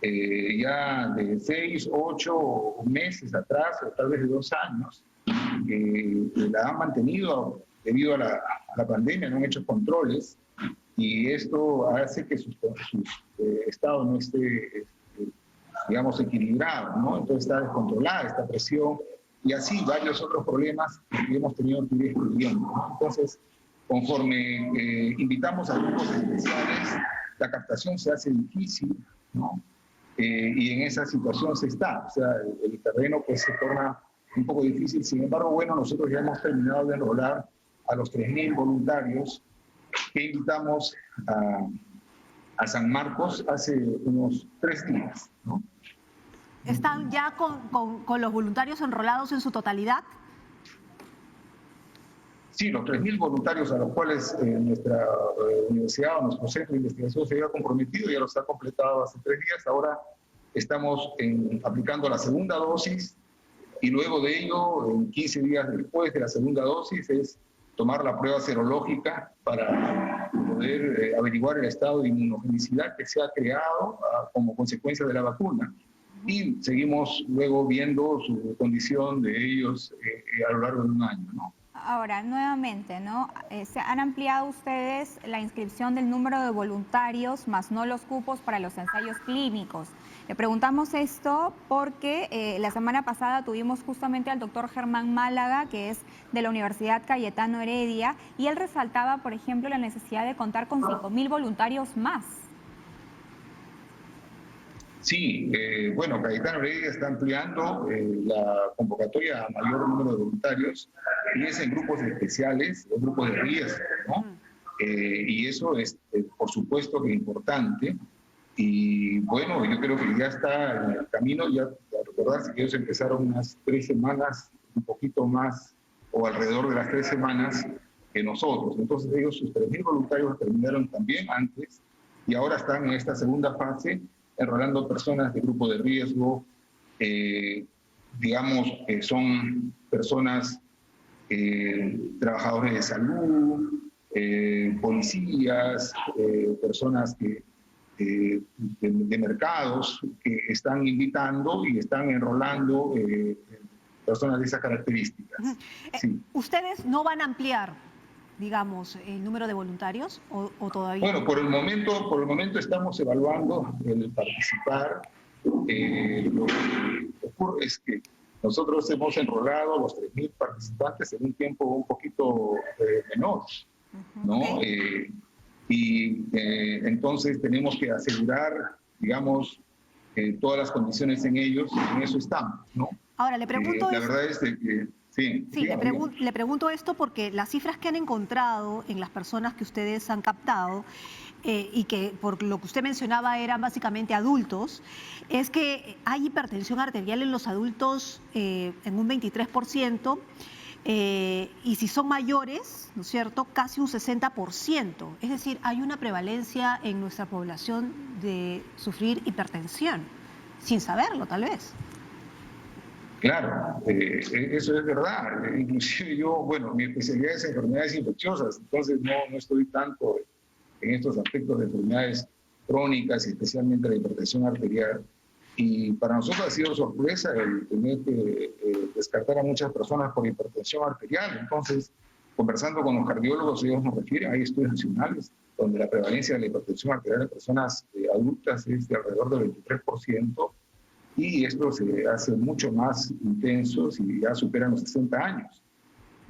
ya de 6, 8 meses atrás, o tal vez de 2 años, que la han mantenido debido a la pandemia, no han hecho controles, y esto hace que su estado no esté, digamos, equilibrado, ¿no? Entonces está descontrolada esta presión, y así varios otros problemas que hemos tenido que ir excluyendo, ¿no? Entonces, conforme invitamos a grupos especiales, la captación se hace difícil, ¿no? Y en esa situación se está, o sea, el terreno pues se torna un poco difícil. Sin embargo, bueno, nosotros ya hemos terminado de enrolar a los 3.000 voluntarios que invitamos a San Marcos hace unos 3 días, ¿no? ¿Están ya con los voluntarios enrolados en su totalidad? Sí, los 3.000 voluntarios a los cuales nuestra universidad o nuestro centro de investigación se había comprometido, ya los ha completado hace 3 días. Ahora estamos aplicando la segunda dosis, y luego de ello, en 15 días después de la segunda dosis, es tomar la prueba serológica para poder averiguar el estado de inmunogenicidad que se ha creado como consecuencia de la vacuna. Y seguimos luego viendo su condición de ellos a lo largo de un año, ¿no? Ahora, nuevamente, ¿no? Se han ampliado ustedes la inscripción del número de voluntarios, más no los cupos para los ensayos clínicos. Le preguntamos esto porque la semana pasada tuvimos justamente al doctor Germán Málaga, que es de la Universidad Cayetano Heredia, y él resaltaba, por ejemplo, la necesidad de contar con 5.000 voluntarios más. Sí, bueno, Cayetano Heredia está ampliando la convocatoria a mayor número de voluntarios, y es en grupos especiales, los grupos de riesgo, ¿no? Y eso es, por supuesto, que importante. Y bueno, yo creo que ya está en el camino, ya a recordarse que ellos empezaron unas 3 semanas, un poquito más, o alrededor de las 3 semanas que nosotros. Entonces ellos, sus 3.000 voluntarios terminaron también antes, y ahora están en esta segunda fase, enrolando personas de grupo de riesgo, digamos, son personas, trabajadores de salud, policías, personas de mercados que están invitando y están enrolando personas de esas características. Sí. ¿Ustedes no van a ampliar, digamos, el número de voluntarios o todavía? Bueno, por el momento estamos evaluando el participar. Lo que ocurre es que nosotros hemos enrolado los 3.000 participantes en un tiempo un poquito menor, ¿no? Okay. Entonces tenemos que asegurar, digamos, todas las condiciones en ellos, y en eso estamos, ¿no? Ahora, le pregunto... la verdad es que... Sí, le pregunto esto porque las cifras que han encontrado en las personas que ustedes han captado y que por lo que usted mencionaba eran básicamente adultos, es que hay hipertensión arterial en los adultos en un 23%, y si son mayores, ¿no es cierto?, casi un 60%. Es decir, hay una prevalencia en nuestra población de sufrir hipertensión, sin saberlo tal vez. Claro, eso es verdad. Inclusive yo, bueno, mi especialidad es enfermedades infecciosas, entonces no estoy tanto en estos aspectos de enfermedades crónicas, especialmente la hipertensión arterial. Y para nosotros ha sido sorpresa el tener que descartar a muchas personas por hipertensión arterial. Entonces, conversando con los cardiólogos, ellos nos refieren, hay estudios nacionales donde la prevalencia de la hipertensión arterial en personas adultas es de alrededor del 23%. Y esto se hace mucho más intenso si ya superan los 60 años.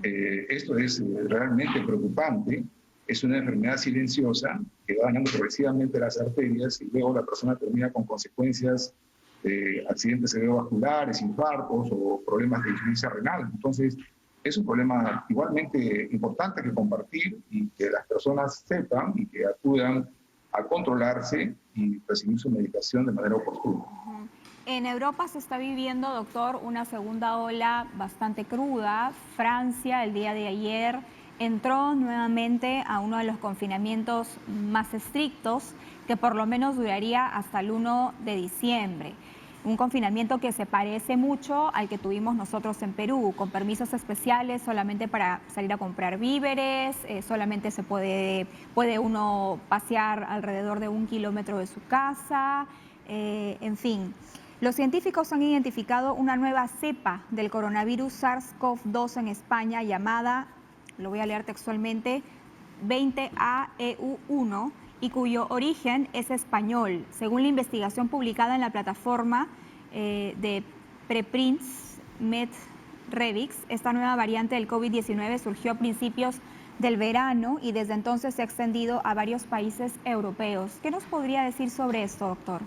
Esto es realmente preocupante. Es una enfermedad silenciosa que va dañando progresivamente las arterias, y luego la persona termina con consecuencias de accidentes cerebrovasculares, infartos o problemas de insuficiencia renal. Entonces, es un problema igualmente importante que compartir, y que las personas sepan y que acudan a controlarse y recibir su medicación de manera oportuna. En Europa se está viviendo, doctor, una segunda ola bastante cruda. Francia, el día de ayer, entró nuevamente a uno de los confinamientos más estrictos, que por lo menos duraría hasta el 1 de diciembre. un confinamiento que se parece mucho al que tuvimos nosotros en Perú, con permisos especiales solamente para salir a comprar víveres, solamente puede uno pasear alrededor de 1 kilómetro de su casa, en fin. Los científicos han identificado una nueva cepa del coronavirus SARS-CoV-2 en España llamada, lo voy a leer textualmente, 20AEU1, y cuyo origen es español. Según la investigación publicada en la plataforma de Preprints MedRevix, esta nueva variante del COVID-19 surgió a principios del verano y desde entonces se ha extendido a varios países europeos. ¿Qué nos podría decir sobre esto, doctor?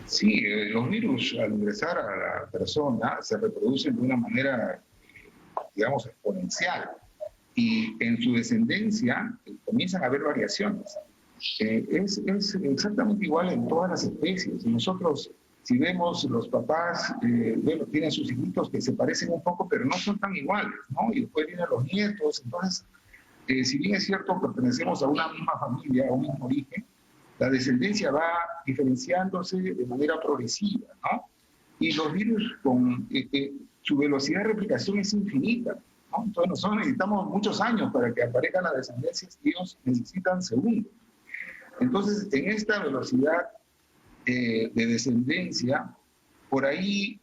Sí, los virus al ingresar a la persona se reproducen de una manera, digamos, exponencial. Y en su descendencia comienzan a haber variaciones. Es exactamente igual en todas las especies. Nosotros, si vemos, los papás tienen sus hijitos que se parecen un poco, pero no son tan iguales, ¿no? Y después vienen los nietos. Entonces, si bien es cierto, pertenecemos a una misma familia, a un mismo origen, la descendencia va diferenciándose de manera progresiva, ¿no? Y los virus, su velocidad de replicación es infinita, ¿no? Entonces nosotros necesitamos muchos años para que aparezcan las descendencias y ellos necesitan segundos. Entonces, en esta velocidad de descendencia, por ahí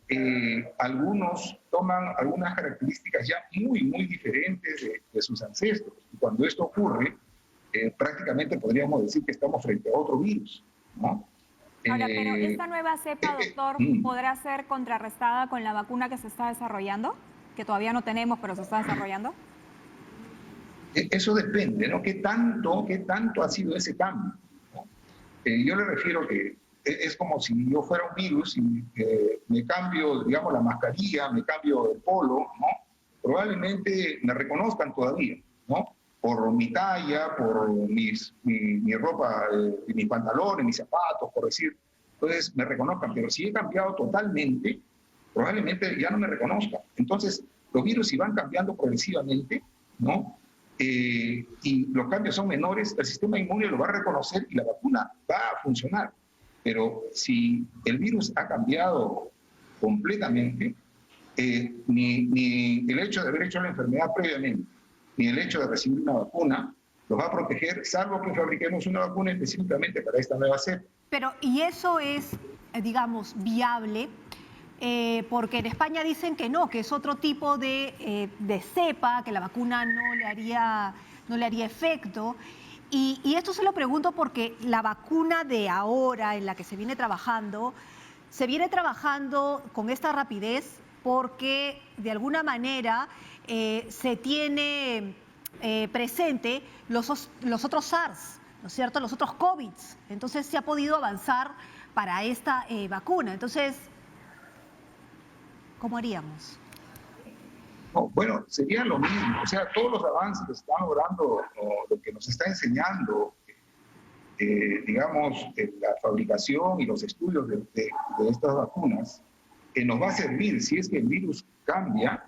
algunos toman algunas características ya muy, muy diferentes de sus ancestros. Y cuando esto ocurre, prácticamente podríamos decir que estamos frente a otro virus, ¿no? Ahora, pero esta nueva cepa, doctor, ¿podrá ser contrarrestada con la vacuna que se está desarrollando? Que todavía no tenemos, pero se está desarrollando. Eso depende, ¿no? ¿Qué tanto ha sido ese cambio? ¿No? Yo le refiero que es como si yo fuera un virus y me cambio, digamos, la mascarilla, me cambio el polo, ¿no? Probablemente me reconozcan todavía, ¿no? Por mi talla, por mi ropa, mis pantalones, mis zapatos, por decir. Entonces me reconozcan, pero si he cambiado totalmente, probablemente ya no me reconozcan. Entonces, los virus si van cambiando progresivamente, ¿no? Y los cambios son menores, el sistema inmune lo va a reconocer y la vacuna va a funcionar. Pero si el virus ha cambiado completamente, ni el hecho de haber hecho la enfermedad previamente, ni el hecho de recibir una vacuna los va a proteger, salvo que fabriquemos una vacuna específicamente para esta nueva cepa. Pero, ¿y eso es, digamos, viable? Porque en España dicen que no, que es otro tipo de cepa, que la vacuna no le haría efecto. Y esto se lo pregunto porque la vacuna de ahora, en la que se viene trabajando con esta rapidez porque de alguna manera se tiene presente los otros SARS, ¿no es cierto?, los otros COVID. Entonces se ha podido avanzar para esta vacuna. Entonces, ¿cómo haríamos? No, bueno, sería lo mismo. O sea, todos los avances que se están logrando, lo que nos está enseñando, digamos, la fabricación y los estudios de estas vacunas, nos va a servir, si es que el virus cambia,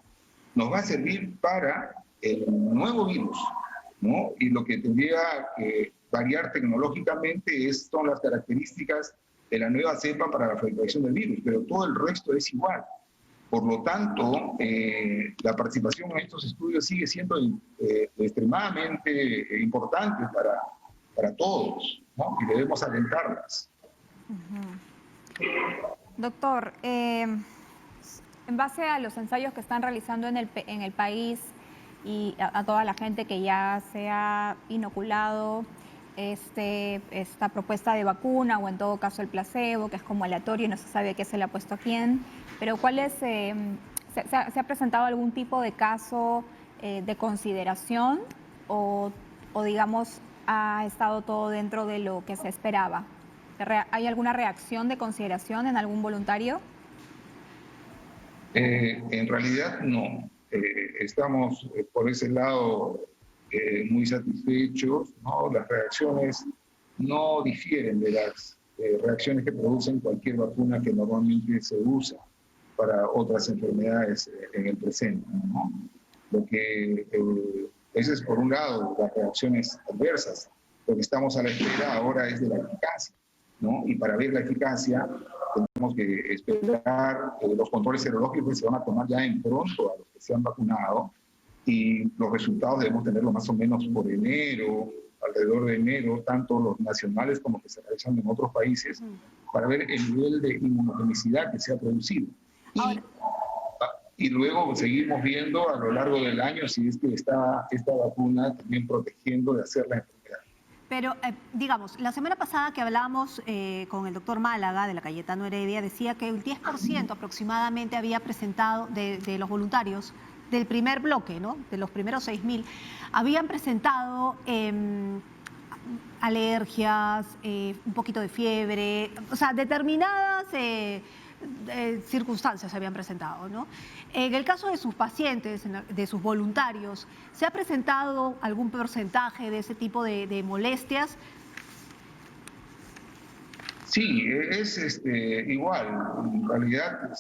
nos va a servir para el nuevo virus, ¿no? Y lo que tendría que variar tecnológicamente son las características de la nueva cepa para la fabricación del virus, pero todo el resto es igual. Por lo tanto, la participación en estos estudios sigue siendo extremadamente importante para todos, ¿no? Y debemos alentarlas. Doctor, en base a los ensayos que están realizando en el país y a toda la gente que ya se ha inoculado esta propuesta de vacuna o en todo caso el placebo, que es como aleatorio y no se sabe qué se le ha puesto a quién, pero ¿se ha presentado algún tipo de caso de consideración o digamos ha estado todo dentro de lo que se esperaba? ¿Hay alguna reacción de consideración en algún voluntario? En realidad no. Estamos por ese lado muy satisfechos, ¿no? Las reacciones no difieren de las reacciones que producen cualquier vacuna que normalmente se usa para otras enfermedades en el presente, ¿no? Ese es por un lado las reacciones adversas. Lo que estamos a la espera ahora es de la eficacia, ¿no? Y para ver la eficacia tenemos que esperar los controles serológicos que se van a tomar ya en pronto a los que se han vacunado, y los resultados debemos tenerlo más o menos por enero, alrededor de enero, tanto los nacionales como que se realizan en otros países, para ver el nivel de inmunogenicidad que se ha producido. Y luego seguimos viendo a lo largo del año si es que esta vacuna también protegiendo de hacer la enfermedad. Pero, digamos, la semana pasada que hablábamos con el doctor Málaga de la Cayetano Heredia, decía que el 10% aproximadamente había presentado de los voluntarios del primer bloque, ¿no? De los primeros 6.000, habían presentado alergias, un poquito de fiebre, o sea, determinadas circunstancias se habían presentado, ¿no? En el caso de sus pacientes, de sus voluntarios, ¿se ha presentado algún porcentaje de ese tipo de molestias? Sí, es igual. En realidad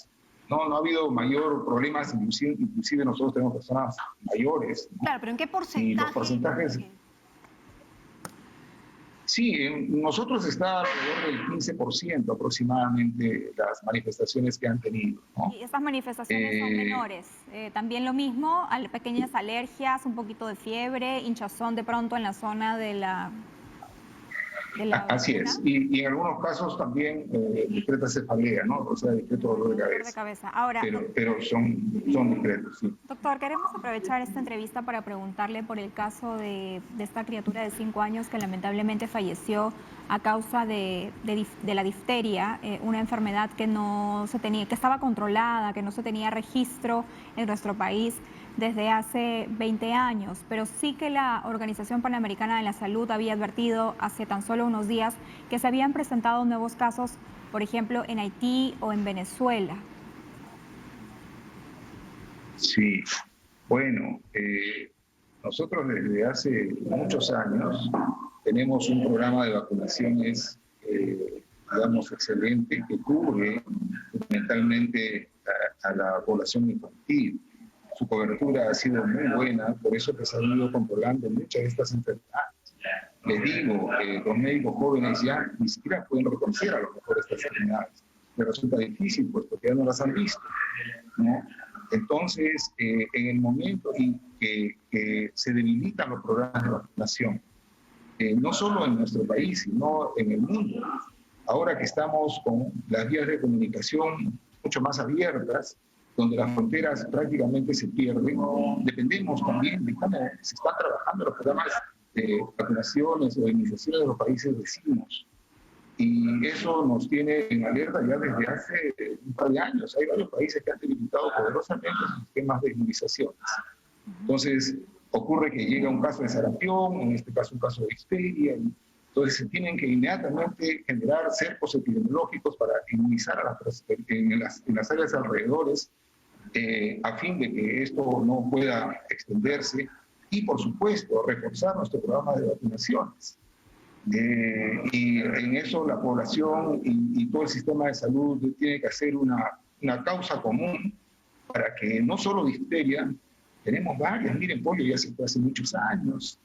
no ha habido mayor problemas, inclusive nosotros tenemos personas mayores, ¿no? Claro, pero ¿en qué porcentaje? Y los porcentajes... Sí, nosotros está alrededor del 15% aproximadamente las manifestaciones que han tenido, ¿no? Y estas manifestaciones son menores. También lo mismo, pequeñas alergias, un poquito de fiebre, hinchazón de pronto en la zona de la Así es. Y en algunos casos también discreta cefalea, ¿no? O sea, discreto dolor de cabeza. Ahora, pero son discretos, sí. Doctor, queremos aprovechar esta entrevista para preguntarle por el caso de esta criatura de 5 años que lamentablemente falleció a causa de la difteria, una enfermedad que que estaba controlada, que no se tenía registro en nuestro país desde hace 20 años, pero sí que la Organización Panamericana de la Salud había advertido hace tan solo unos días que se habían presentado nuevos casos, por ejemplo, en Haití o en Venezuela. Sí, bueno, nosotros desde hace muchos años tenemos un programa de vacunaciones, digamos, excelente, que cubre fundamentalmente a la población infantil. Su cobertura ha sido muy buena, por eso que se han ido controlando muchas de estas enfermedades. Les digo, los médicos jóvenes ya ni siquiera pueden reconocer a lo mejor estas enfermedades. Les resulta difícil, pues, porque ya no las han visto, ¿no? Entonces, en el momento en que se debilitan los programas de vacunación, no solo en nuestro país, sino en el mundo, ahora que estamos con las vías de comunicación mucho más abiertas, donde las fronteras prácticamente se pierden, dependemos también de cómo se están trabajando los programas de vacunaciones o de inmunizaciones de los países vecinos. Y eso nos tiene en alerta ya desde hace un par de años. Hay varios países que han debilitado poderosamente sus sistemas de inmunizaciones. Entonces, ocurre que llega un caso de sarampión, en este caso un caso de difteria, y entonces se tienen que inmediatamente generar cercos epidemiológicos para inmunizar en las áreas alrededores, a fin de que esto no pueda extenderse, y por supuesto reforzar nuestro programa de vacunaciones. Y en eso la población y todo el sistema de salud tiene que hacer una causa común para que no solo difteria, tenemos varias, miren, polio ya se fue hace muchos años,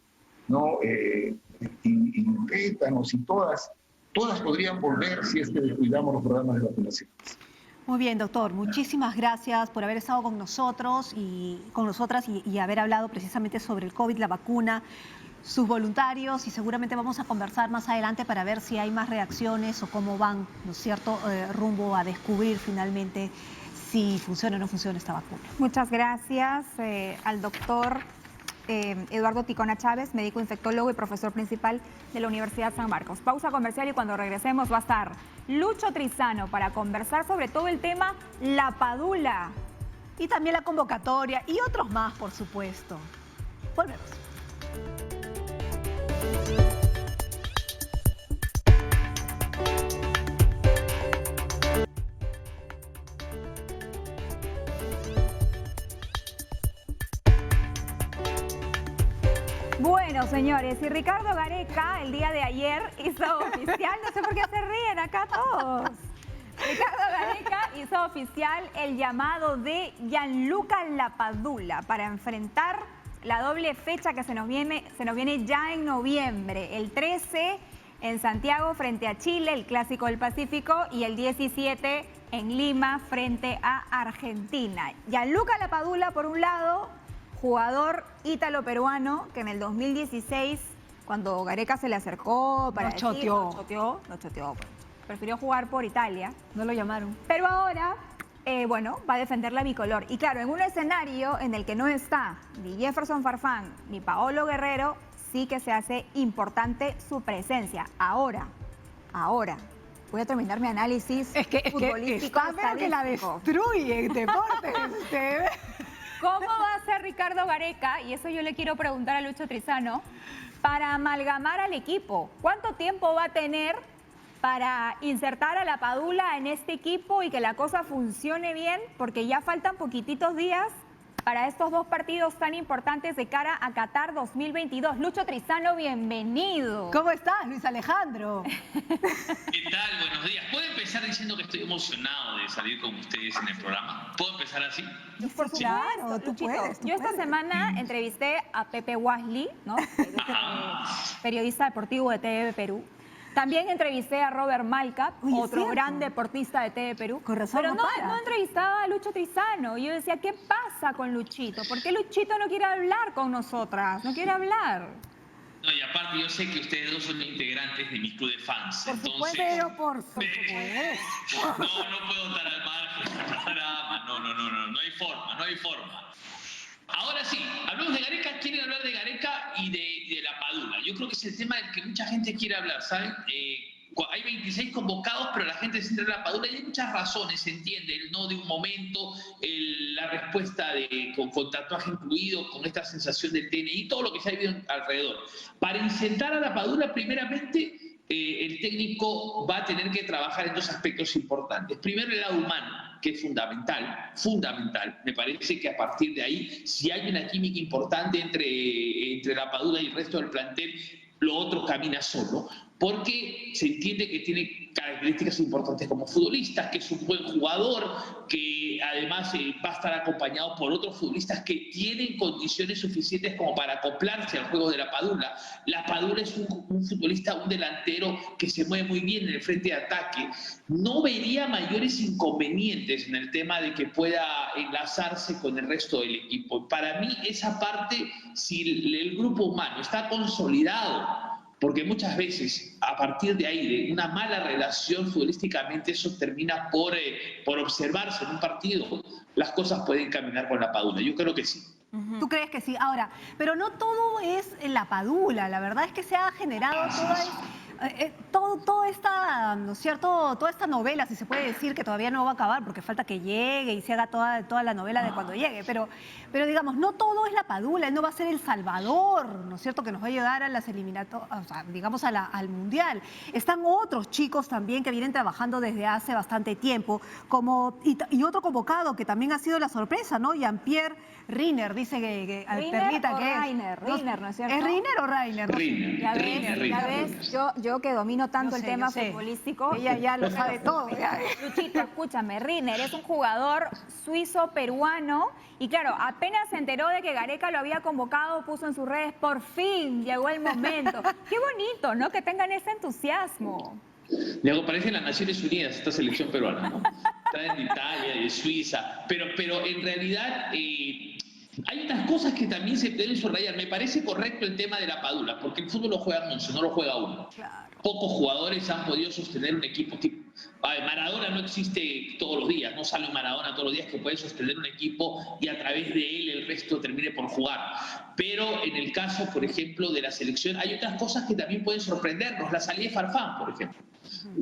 ¿no? Y tétanos y todas podrían volver si es que descuidamos los programas de vacunación. Muy bien, doctor. Muchísimas gracias por haber estado con nosotros y con nosotras y haber hablado precisamente sobre el COVID, la vacuna, sus voluntarios, y seguramente vamos a conversar más adelante para ver si hay más reacciones o cómo van, ¿no es cierto?, rumbo a descubrir finalmente si funciona o no funciona esta vacuna. Muchas gracias al doctor Eduardo Ticona Chávez, médico infectólogo y profesor principal de la Universidad San Marcos. Pausa comercial y cuando regresemos va a estar Lucho Trizano para conversar sobre todo el tema la Padula. Y también la convocatoria y otros más, por supuesto. Volvemos. Bueno, señores, y Ricardo Gareca el día de ayer hizo oficial, no sé por qué se ríen acá todos. Ricardo Gareca hizo oficial el llamado de Gianluca Lapadula para enfrentar la doble fecha que se nos viene ya en noviembre, el 13 en Santiago frente a Chile, el Clásico del Pacífico, y el 17 en Lima frente a Argentina. Gianluca Lapadula, por un lado, jugador ítalo-peruano que en el 2016, cuando Gareca se le acercó para Lo choteó. lo choteó. Prefirió jugar por Italia. No lo llamaron. Pero ahora, bueno, va a defender la bicolor. Y claro, en un escenario en el que no está ni Jefferson Farfán ni Paolo Guerrero, sí que se hace importante su presencia. Ahora, voy a terminar mi análisis futbolístico. Está que la destruye en deportes. ¿Cómo va a ser Ricardo Gareca? Y eso yo le quiero preguntar a Lucho Trizano, para amalgamar al equipo. ¿Cuánto tiempo va a tener para insertar a Lapadula en este equipo y que la cosa funcione bien? Porque ya faltan poquititos días para estos dos partidos tan importantes de cara a Qatar 2022. Lucho Trizano, bienvenido. ¿Cómo estás, Luis Alejandro? ¿Qué tal? Buenos días. ¿Puedo empezar diciendo que estoy emocionado de salir con ustedes en el programa? ¿Puedo empezar así? Por supuesto, Claro, tú Luchito. puedes. Yo esta semana entrevisté a Pepe Wasley, ¿no? Periodista deportivo de TV Perú. También entrevisté a Robert Malcat, Oye, otro ¿cierto? gran deportista de TV Perú. Con razón, pero no para. no entrevistaba a Lucho Trizano. Yo decía, ¿qué pasa con Luchito? ¿Por qué Luchito no quiere hablar con nosotras? No quiere hablar. No, y aparte yo sé que ustedes dos son integrantes de mi club de fans. Por entonces, supuesto, Pero por supuesto. No puedo estar al margen del programa. No hay forma. Ahora sí, hablamos de Gareca, quieren hablar de Gareca y de Lapadula. Yo creo que es el tema del que mucha gente quiere hablar, ¿saben? Hay 26 convocados, pero la gente se centra en Lapadula y hay muchas razones, se entiende, el no de un momento, la respuesta con tatuaje incluido, con esta sensación del TNI, todo lo que se ha vivido alrededor. Para insertar a Lapadula, primeramente, el técnico va a tener que trabajar en dos aspectos importantes. Primero, el lado humano, que es fundamental. Me parece que a partir de ahí, si hay una química importante entre Lapadula y el resto del plantel, lo otro camina solo, porque se entiende que tiene características importantes como futbolista, que es un buen jugador, que además va a estar acompañado por otros futbolistas que tienen condiciones suficientes como para acoplarse al juego de Lapadula. Lapadula es un futbolista, un delantero que se mueve muy bien en el frente de ataque. No vería mayores inconvenientes en el tema de que pueda enlazarse con el resto del equipo. Para mí esa parte, si el grupo humano está consolidado, porque muchas veces, a partir de ahí, de una mala relación futbolísticamente, eso termina por observarse en un partido. Las cosas pueden caminar con Lapadula. Yo creo que sí. ¿Tú crees que sí? Ahora, pero no todo es Lapadula. La verdad es que se ha generado toda esta, ¿no es cierto? Toda esta novela, si se puede decir, que todavía no va a acabar porque falta que llegue y se haga toda la novela de cuando llegue. Pero digamos, no todo es Lapadula, él no va a ser el salvador, ¿no es cierto? Que nos va a llegar a las eliminatorias, o sea, digamos al Mundial. Están otros chicos también que vienen trabajando desde hace bastante tiempo, y otro convocado que también ha sido la sorpresa, ¿no? Jean-Pierre Riner, dice que al perrita que Reiner, ¿no es cierto? ¿Es Riner o Reiner? Riner. Ya ves, yo que domino tanto el tema futbolístico. Ella ya lo sabe todo. Luchito, escúchame, Riner es un jugador suizo-peruano y claro, apenas se enteró de que Gareca lo había convocado, puso en sus redes, por fin llegó el momento. Qué bonito, ¿no? Que tengan ese entusiasmo. Luego parece las Naciones Unidas esta selección peruana, ¿no? Está en Italia, de Suiza, pero en realidad hay unas cosas que también se deben subrayar. Me parece correcto el tema de Lapadula, porque el fútbol lo juegan 11, no lo juega uno. Claro. Pocos jugadores han podido sostener un equipo tipo... Maradona no existe todos los días, no sale Maradona todos los días que puede sostener un equipo y a través de él el resto termine por jugar. Pero en el caso, por ejemplo, de la selección, hay otras cosas que también pueden sorprendernos. La salida de Farfán, por ejemplo.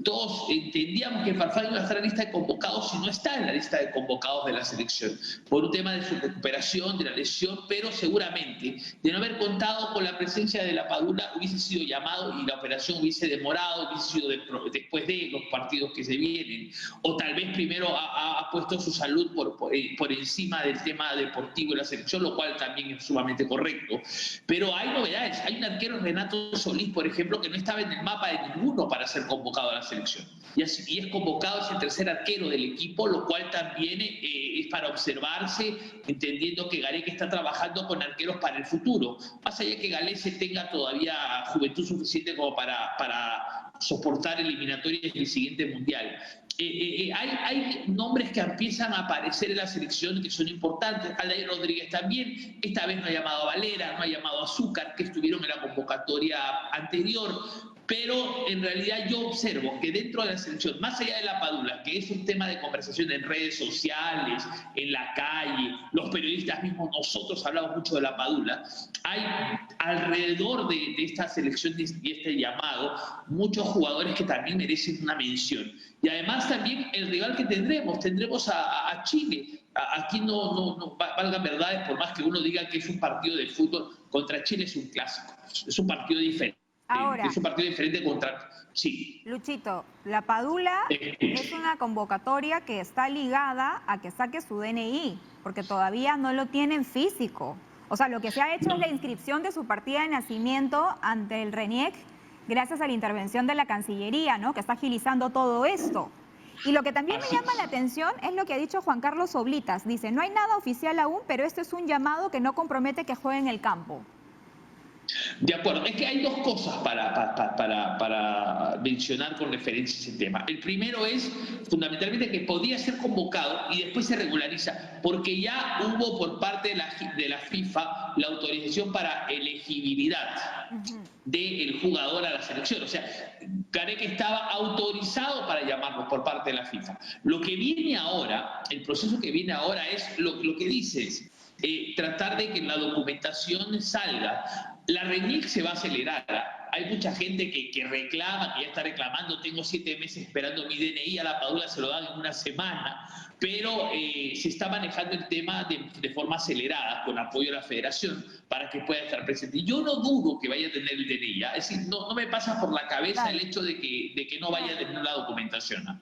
Todos entendíamos que Farfán iba a estar en la lista de convocados y no está en la lista de convocados de la selección por un tema de su recuperación, de la lesión, pero seguramente de no haber contado con la presencia de Lapadula hubiese sido llamado y la operación hubiese demorado, hubiese sido después de los partidos que se vienen, o tal vez primero ha puesto su salud por encima del tema deportivo de la selección, lo cual también es sumamente correcto. Pero hay novedades, hay un arquero, Renato Solís, por ejemplo, que no estaba en el mapa de ninguno para ser convocado convocado a la selección. Y es convocado, es el tercer arquero del equipo, lo cual también es para observarse, entendiendo que Gareca está trabajando con arqueros para el futuro. Más allá que Galese tenga todavía juventud suficiente como para soportar eliminatorias del siguiente mundial. Hay nombres que empiezan a aparecer en la selección que son importantes. Aldair Rodríguez también, esta vez no ha llamado a Valera, no ha llamado a Zúcar, que estuvieron en la convocatoria anterior, pero en realidad yo observo que dentro de la selección, más allá de la Padula, que es un tema de conversación en redes sociales, en la calle, los periodistas mismos, nosotros hablamos mucho de la Padula, hay alrededor de esta selección y este llamado muchos jugadores que también merecen una mención. Y además también el rival que tendremos a Chile. Aquí no valgan verdades, por más que uno diga que es un partido de fútbol, contra Chile es un clásico, es un partido diferente. Ahora, es un partido diferente contra... Sí. Luchito, la Padula es una convocatoria que está ligada a que saque su DNI, porque todavía no lo tienen físico. O sea, lo que se ha hecho es la inscripción de su partida de nacimiento ante el RENIEC gracias a la intervención de la Cancillería, ¿no? Que está agilizando todo esto. Y lo que también me llama la atención es lo que ha dicho Juan Carlos Oblitas. Dice, no hay nada oficial aún, pero esto es un llamado que no compromete que juegue en el campo. De acuerdo, es que hay dos cosas para mencionar con referencia a ese tema. El primero es fundamentalmente que podía ser convocado y después se regulariza, porque ya hubo por parte de la FIFA la autorización para elegibilidad del jugador a la selección. O sea, Gareca estaba autorizado para llamarlo por parte de la FIFA. Lo que viene ahora, el proceso que viene ahora es lo que dices, tratar de que la documentación salga. La RENIEC se va a acelerar. Hay mucha gente que reclama, que ya está reclamando, tengo 7 meses esperando mi DNI, a la Padula se lo dan en una semana, pero se está manejando el tema de forma acelerada, con apoyo de la Federación, para que pueda estar presente. Y yo no dudo que vaya a tener el DNI, es decir, no me pasa por la cabeza el hecho de que no vaya a tener la documentación.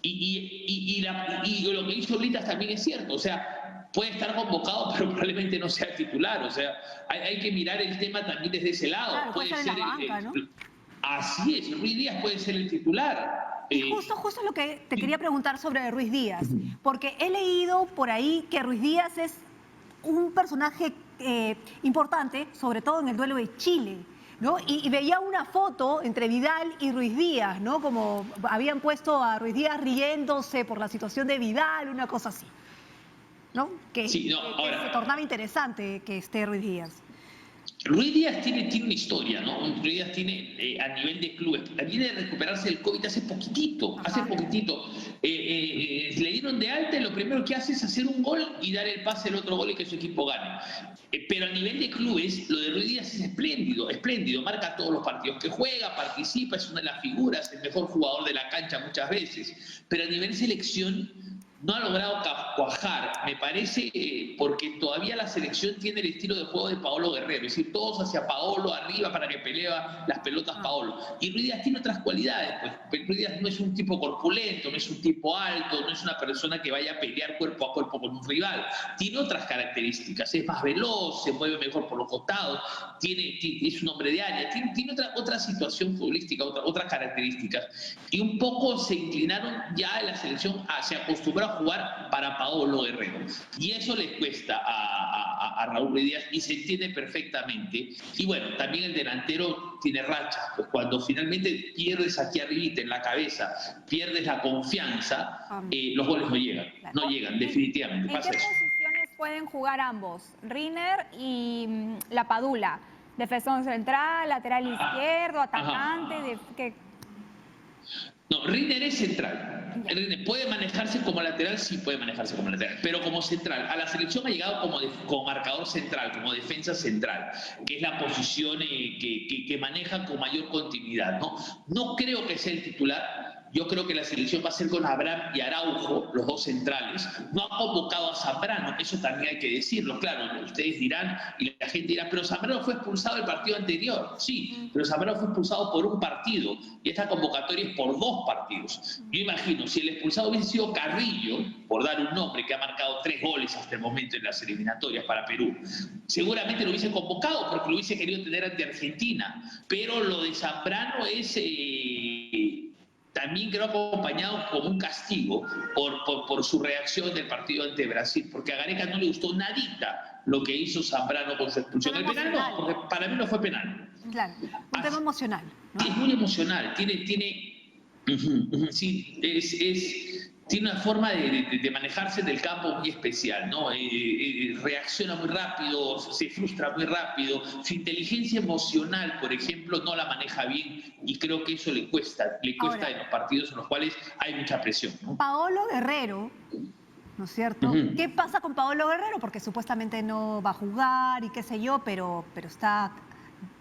Y lo que hizo Oblitas también es cierto, o sea, puede estar convocado, pero probablemente no sea titular. O sea, hay que mirar el tema también desde ese lado. Claro, puede ser la banca, ¿no? Así es, Ruiz Díaz puede ser el titular. Y justo lo que te quería preguntar sobre Ruiz Díaz, porque he leído por ahí que Ruiz Díaz es un personaje importante, sobre todo en el duelo de Chile, ¿no? Y veía una foto entre Vidal y Ruiz Díaz, ¿no? Como habían puesto a Ruiz Díaz riéndose por la situación de Vidal, una cosa así, ¿no? Que se tornaba interesante que esté Ruiz Díaz. Ruiz Díaz tiene una historia, ¿no? Ruiz Díaz tiene a nivel de clubes, viene de recuperarse del COVID hace poquitito. Le dieron de alta y lo primero que hace es hacer un gol y dar el pase al otro gol y que su equipo gane. Pero a nivel de clubes, lo de Ruiz Díaz es espléndido, marca todos los partidos que juega, participa, es una de las figuras, el mejor jugador de la cancha muchas veces, pero a nivel selección no ha logrado cuajar, me parece, porque todavía la selección tiene el estilo de juego de Paolo Guerrero, es decir, todos hacia Paolo, arriba para que pelea las pelotas Paolo. Y Ruiz Díaz tiene otras cualidades, pues Ruiz Díaz no es un tipo corpulento, no es un tipo alto, no es una persona que vaya a pelear cuerpo a cuerpo con un rival, tiene otras características, es más veloz, se mueve mejor por los costados, es un hombre de área, tiene otra situación futbolística, otras características. Y un poco se inclinaron ya en la selección, se acostumbró a jugar para Paolo Guerrero. Y eso les cuesta a Raúl Ruiz Díaz y se entiende perfectamente. Y bueno, también el delantero tiene racha. Pues cuando finalmente pierdes aquí arribita en la cabeza, pierdes la confianza, los goles no llegan, definitivamente. ¿En qué posiciones pueden jugar ambos? Riner y la Padula. Defensor central, lateral izquierdo, atacante, No, Riner es central. Riner puede manejarse como lateral, sí puede manejarse como lateral, pero como central. A la selección ha llegado como marcador central, como defensa central, que es la posición que maneja con mayor continuidad, ¿no? No creo que sea el titular. Yo creo que la selección va a ser con Abraham y Araujo, los dos centrales. No ha convocado a Zambrano, eso también hay que decirlo. Claro, ustedes dirán, y la gente dirá, pero Zambrano fue expulsado el partido anterior. Sí, pero Zambrano fue expulsado por un partido, y esta convocatoria es por 2 partidos. Yo imagino, si el expulsado hubiese sido Carrillo, por dar un nombre que ha marcado 3 goles hasta el momento en las eliminatorias para Perú, seguramente lo hubiese convocado porque lo hubiese querido tener ante Argentina. Pero lo de Zambrano es también creo acompañado como un castigo por su reacción del partido ante Brasil, porque a Gareca no le gustó nadita lo que hizo Zambrano con su expulsión. El penal no, porque para mí no fue penal. Claro, un tema emocional, ¿no? Es muy emocional, tiene una forma de manejarse en el campo muy especial, ¿no? Reacciona muy rápido, se frustra muy rápido. Su inteligencia emocional, por ejemplo, no la maneja bien y creo que eso le cuesta Ahora, en los partidos en los cuales hay mucha presión, ¿no? Paolo Guerrero, ¿no es cierto? ¿Qué pasa con Paolo Guerrero? Porque supuestamente no va a jugar y qué sé yo, pero está,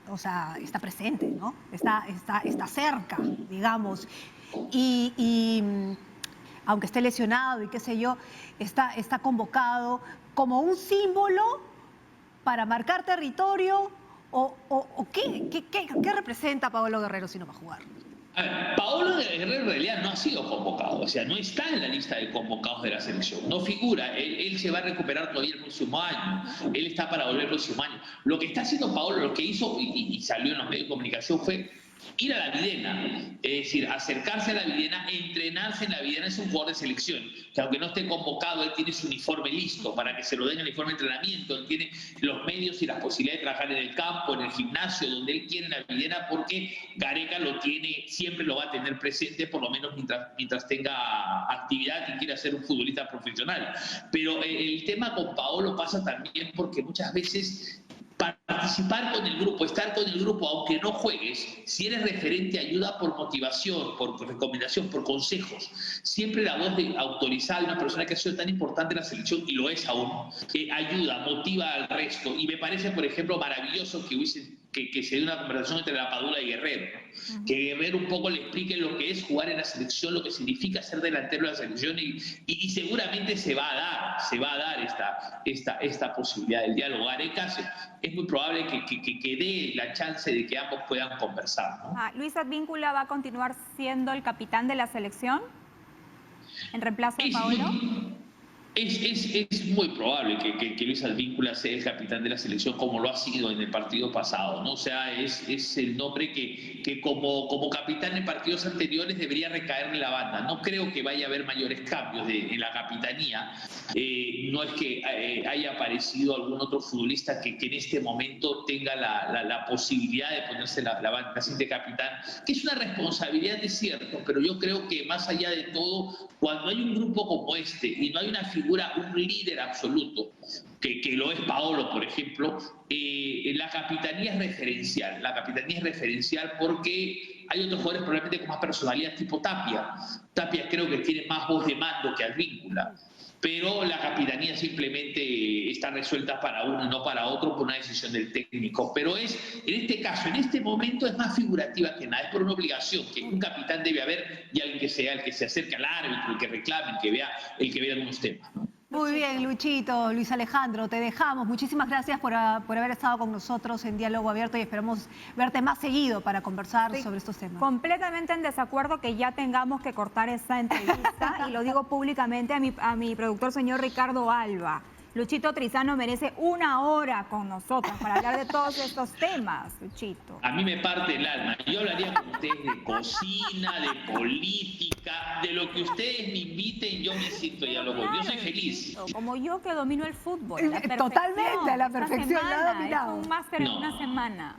o sea, está presente, ¿no? Está cerca, digamos. Y aunque esté lesionado y qué sé yo, está convocado como un símbolo para marcar territorio o ¿qué representa Paolo Guerrero si no va a jugar? A ver, Paolo Guerrero en realidad no ha sido convocado, o sea, no está en la lista de convocados de la selección, no figura, él se va a recuperar todavía el próximo año, él está para volver el próximo año. Lo que está haciendo Paolo, lo que hizo y salió en los medios de comunicación fue ir a la Videna, es decir, acercarse a la Videna, entrenarse en la Videna. Es un jugador de selección, que aunque no esté convocado, él tiene su uniforme listo para que se lo den el uniforme de entrenamiento, él tiene los medios y las posibilidades de trabajar en el campo, en el gimnasio, donde él quiere en la Videna, porque Gareca lo tiene, siempre lo va a tener presente, por lo menos mientras tenga actividad y quiera ser un futbolista profesional. Pero el tema con Paolo pasa también porque muchas veces participar con el grupo, estar con el grupo, aunque no juegues, si eres referente, ayuda por motivación, por recomendación, por consejos. Siempre la voz autorizada de una persona que ha sido tan importante en la selección, y lo es aún, ayuda, motiva al resto. Y me parece, por ejemplo, maravilloso que se dé una conversación entre La Padula y Guerrero, ¿no? Que Guerrero un poco le explique lo que es jugar en la selección, lo que significa ser delantero de la selección, y seguramente se va a dar esta posibilidad del diálogo. Gareca es muy probable que dé la chance de que ambos puedan conversar, ¿no? ¿Luis Advíncula va a continuar siendo el capitán de la selección en reemplazo de Paolo? Es muy probable que Luis Advíncula sea el capitán de la selección, como lo ha sido en el partido pasado, ¿no? O sea, es el nombre que como capitán en partidos anteriores debería recaer en la banda. No creo que vaya a haber mayores cambios en la capitanía. No es que haya aparecido algún otro futbolista que en este momento tenga la posibilidad de ponerse la banda de capitán, que es una responsabilidad, es cierto, pero yo creo que más allá de todo, cuando hay un grupo como este y no hay una figura, un líder absoluto, que lo es Paolo, por ejemplo, la capitanía es referencial. La capitanía es referencial porque hay otros jugadores probablemente con más personalidad, tipo Tapia. Tapia creo que tiene más voz de mando que Advíncula, pero la capitanía simplemente está resuelta para uno y no para otro por una decisión del técnico. Pero en este caso, en este momento, es más figurativa que nada, es por una obligación que un capitán debe haber, y alguien que sea el que se acerque al árbitro, el que reclame, el que vea algunos temas, ¿no? Muy bien, Luchito, Luis Alejandro, te dejamos. Muchísimas gracias por haber estado con nosotros en Diálogo Abierto y esperamos verte más seguido para conversar sobre estos temas. Completamente en desacuerdo que ya tengamos que cortar esta entrevista y lo digo públicamente a mi productor, señor Ricardo Alba. Luchito Trizano merece 1 hora con nosotros para hablar de todos estos temas, Luchito. A mí me parte el alma. Yo hablaría con ustedes de cocina, de política, de lo que ustedes me inviten. Yo me siento diálogo. Yo soy feliz. Como yo que domino el fútbol. Totalmente, a la perfección. He hecho un máster en una semana.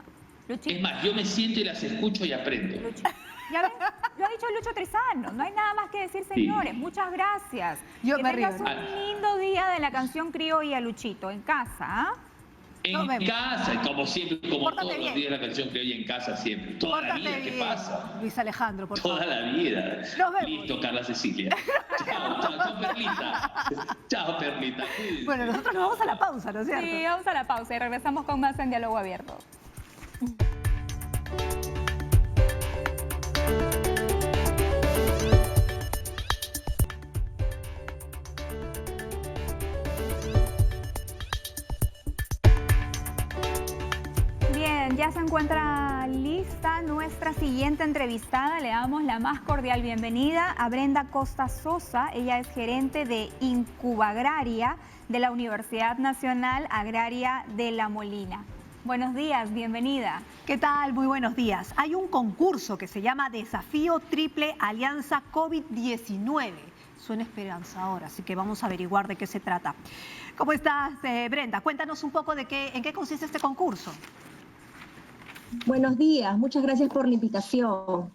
Luchito. Es más, yo me siento y las escucho y aprendo. Luchito. Ya ves, lo ha dicho Lucho Trizano, no hay nada más que decir, señores. Sí. Muchas gracias. Yo que me río. tengas un lindo día de la canción criolla, Luchito, en casa, ¿ah? En casa, como siempre, como todos los días la canción criolla en casa siempre. Toda la vida, ¿qué pasa? Luis Alejandro, por favor. Toda la vida. Listo, Carla Cecilia. Chao, Perlita. Chao, Perlita. Bueno, nosotros nos vamos a la pausa, ¿no es cierto? Sí, vamos a la pausa y regresamos con más en Diálogo Abierto. Bien, ya se encuentra lista nuestra siguiente entrevistada. Le damos la más cordial bienvenida a Brenda Costa Sosa. Ella es gerente de Incubagraria de la Universidad Nacional Agraria de La Molina. Buenos días, bienvenida. ¿Qué tal? Muy buenos días. Hay un concurso que se llama Desafío Triple Alianza COVID-19. Suena esperanzador, así que vamos a averiguar de qué se trata. ¿Cómo estás, Brenda? Cuéntanos un poco en qué consiste este concurso. Buenos días, muchas gracias por la invitación.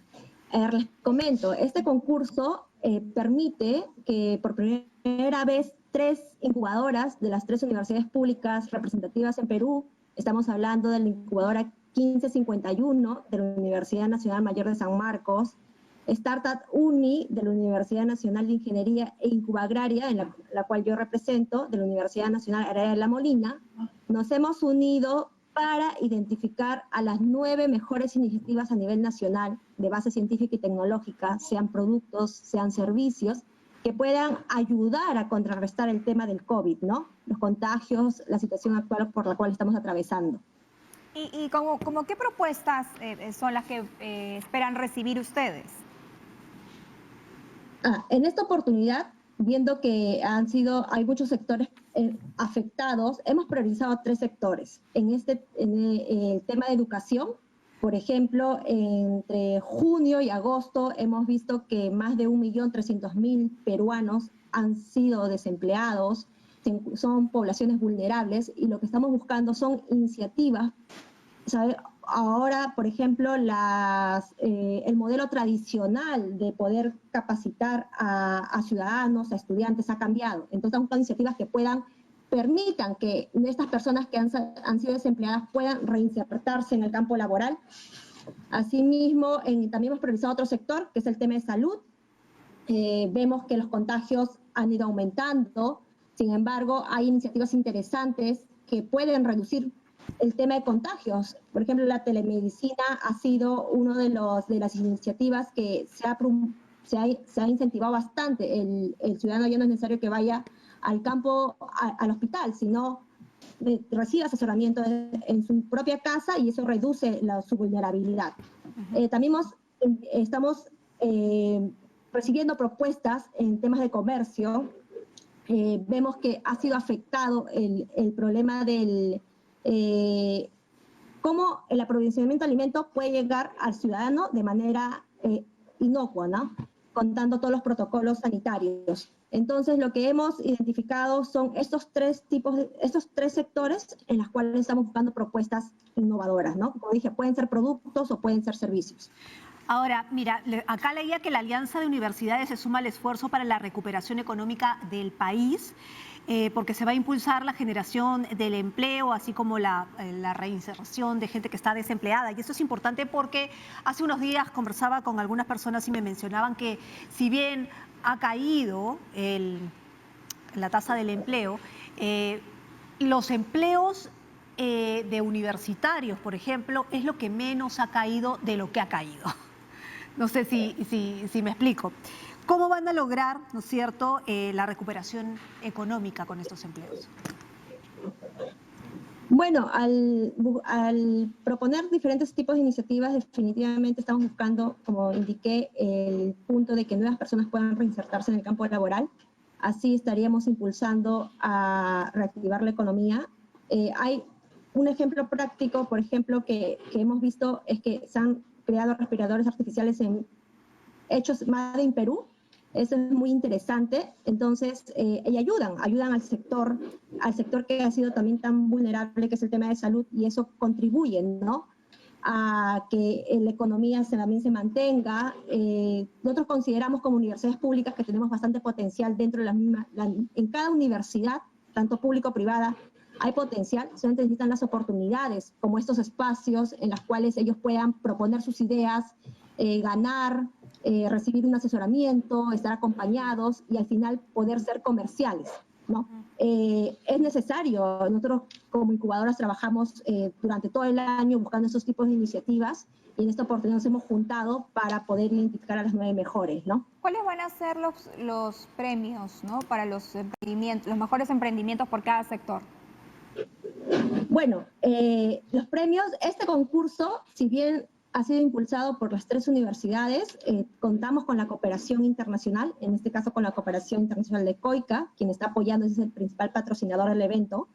Les comento, este concurso permite que por primera vez 3 incubadoras de las 3 universidades públicas representativas en Perú, estamos hablando de la incubadora 1551 de la Universidad Nacional Mayor de San Marcos, Startup Uni de la Universidad Nacional de Ingeniería e Incubagraria, en la cual yo represento, de la Universidad Nacional Agraria de La Molina, nos hemos unido para identificar a las 9 mejores iniciativas a nivel nacional de base científica y tecnológica, sean productos, sean servicios, que puedan ayudar a contrarrestar el tema del COVID, ¿no? Los contagios, la situación actual por la cual estamos atravesando. ¿Y como qué propuestas son las que esperan recibir ustedes? En esta oportunidad, viendo que hay muchos sectores afectados, hemos priorizado 3 sectores. En el tema de educación, por ejemplo, entre junio y agosto hemos visto que más de 1.300.000 peruanos han sido desempleados, son poblaciones vulnerables, y lo que estamos buscando son iniciativas, ¿sabe? Ahora, por ejemplo, el modelo tradicional de poder capacitar a ciudadanos, a estudiantes, ha cambiado. Entonces, estamos buscando iniciativas que permitan que estas personas que han sido desempleadas puedan reinsertarse en el campo laboral. Asimismo, también hemos priorizado otro sector, que es el tema de salud. Vemos que los contagios han ido aumentando. Sin embargo, hay iniciativas interesantes que pueden reducir el tema de contagios. Por ejemplo, la telemedicina ha sido una de las iniciativas que se ha incentivado bastante. El ciudadano ya no es necesario que vaya al campo, al hospital, sino recibe asesoramiento en su propia casa, y eso reduce su vulnerabilidad. También estamos recibiendo propuestas en temas de comercio. Vemos que ha sido afectado el problema del cómo el aprovisionamiento de alimentos puede llegar al ciudadano de manera inocua, ¿no? Contando todos los protocolos sanitarios. Entonces, lo que hemos identificado son estos 3 sectores en los cuales estamos buscando propuestas innovadoras, ¿no? Como dije, pueden ser productos o pueden ser servicios. Ahora, mira, acá leía que la Alianza de Universidades se suma al esfuerzo para la recuperación económica del país, porque se va a impulsar la generación del empleo, así como la reinserción de gente que está desempleada. Y esto es importante porque hace unos días conversaba con algunas personas y me mencionaban que si bien ha caído la tasa del empleo, los empleos de universitarios, por ejemplo, es lo que menos ha caído de lo que ha caído. No sé si me explico. ¿Cómo van a lograr, ¿no es cierto?, la recuperación económica con estos empleos? Bueno, al proponer diferentes tipos de iniciativas, definitivamente estamos buscando, como indiqué, el punto de que nuevas personas puedan reinsertarse en el campo laboral. Así estaríamos impulsando a reactivar la economía. Hay un ejemplo práctico, por ejemplo, que hemos visto, es que se han creado respiradores artificiales hechos Made in Perú. Eso es muy interesante. Entonces, y ayudan al sector que ha sido también tan vulnerable, que es el tema de salud, y eso contribuye, ¿no?, a que la economía también se mantenga. Nosotros consideramos como universidades públicas que tenemos bastante potencial dentro de en cada universidad, tanto público o privada, hay potencial, solamente necesitan las oportunidades, como estos espacios en los cuales ellos puedan proponer sus ideas, ganar, recibir un asesoramiento, estar acompañados y al final poder ser comerciales, ¿no? Es necesario. Nosotros como incubadoras trabajamos durante todo el año buscando esos tipos de iniciativas, y en esta oportunidad nos hemos juntado para poder identificar a las 9 mejores, ¿no? ¿Cuáles van a ser los premios, ¿no?, para los mejores emprendimientos por cada sector? Bueno, los premios, este concurso, si bien ha sido impulsado por las 3 universidades, contamos con la cooperación internacional, en este caso con la cooperación internacional de COICA, quien está apoyando, es el principal patrocinador del evento.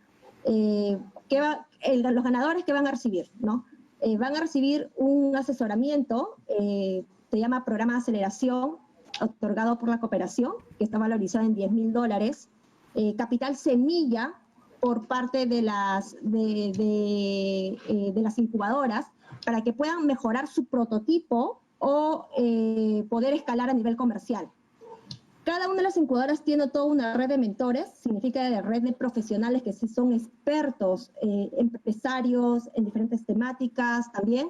los ganadores que van a recibir, ¿no? Van a recibir un asesoramiento, se llama Programa de Aceleración, otorgado por la cooperación, que está valorizado en $10.000, capital semilla por parte de las incubadoras, para que puedan mejorar su prototipo o poder escalar a nivel comercial. Cada una de las incubadoras tiene toda una red de mentores, significa de red de profesionales que sí son expertos, empresarios en diferentes temáticas también.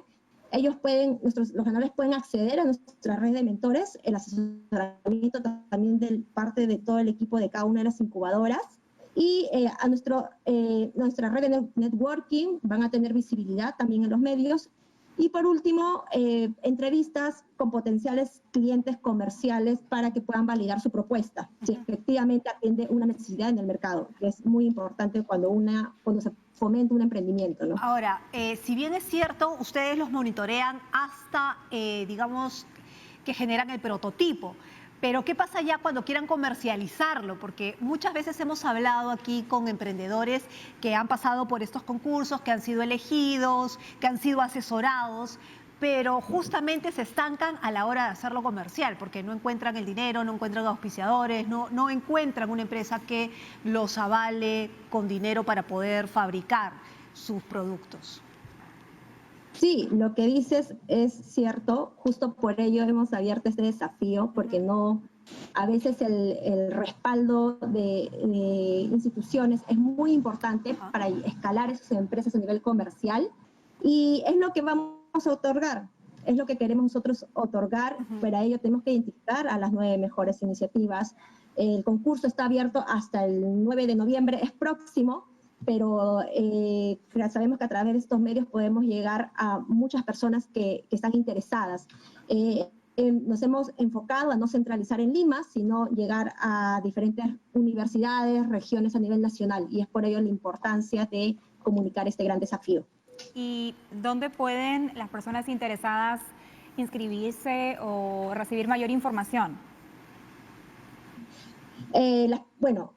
Ellos los ganadores pueden acceder a nuestra red de mentores, el asesoramiento también de parte de todo el equipo de cada una de las incubadoras, y a nuestra red de networking van a tener visibilidad también en los medios. Y por último, entrevistas con potenciales clientes comerciales para que puedan validar su propuesta, si efectivamente atiende una necesidad en el mercado, que es muy importante cuando se fomenta un emprendimiento, ¿no? Ahora, si bien es cierto, ustedes los monitorean hasta, digamos, que generan el prototipo, pero ¿qué pasa ya cuando quieran comercializarlo? Porque muchas veces hemos hablado aquí con emprendedores que han pasado por estos concursos, que han sido elegidos, que han sido asesorados, pero justamente se estancan a la hora de hacerlo comercial, porque no encuentran el dinero, no encuentran auspiciadores, no encuentran una empresa que los avale con dinero para poder fabricar sus productos. Sí, lo que dices es cierto, justo por ello hemos abierto este desafío, porque a veces el respaldo de instituciones es muy importante para escalar esas empresas a nivel comercial, y es lo que vamos a otorgar, es lo que queremos nosotros otorgar. Para ello tenemos que identificar a las 9 mejores iniciativas. El concurso está abierto hasta el 9 de noviembre, es próximo, pero sabemos que a través de estos medios podemos llegar a muchas personas que están interesadas. Nos hemos enfocado a no centralizar en Lima, sino llegar a diferentes universidades, regiones a nivel nacional, y es por ello la importancia de comunicar este gran desafío. ¿Y dónde pueden las personas interesadas inscribirse o recibir mayor información? Bueno,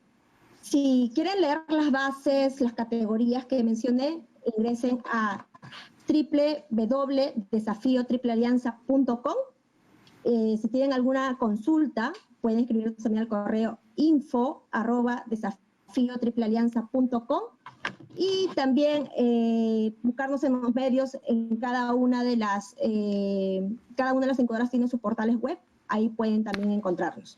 si quieren leer las bases, las categorías que mencioné, ingresen a www.desafiotriplealianza.com. Si tienen alguna consulta, pueden escribirnos también al correo info@desafiotriplealianza.com, y también buscarnos en los medios. En cada una de las incubadoras tienen sus portales web, ahí pueden también encontrarnos.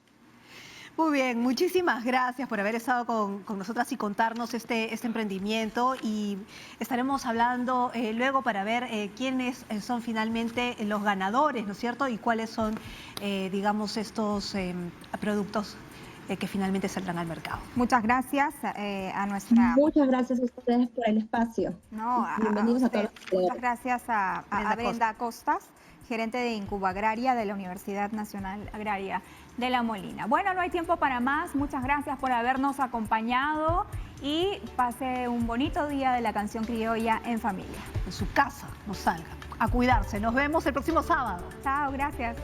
Muy bien, muchísimas gracias por haber estado con nosotras y contarnos este emprendimiento, y estaremos hablando luego para ver quiénes son finalmente los ganadores, ¿no es cierto? Y cuáles son, digamos, estos productos que finalmente saldrán al mercado. Muchas gracias a nuestra... Muchas gracias a ustedes por el espacio. Bienvenidos a todos. Muchas gracias a Brenda Costas, gerente de Incubagraria de la Universidad Nacional Agraria de La Molina. Bueno, no hay tiempo para más. Muchas gracias por habernos acompañado y pase un bonito día de la canción criolla en familia. En su casa, no salga. A cuidarse. Nos vemos el próximo sábado. Chao, gracias.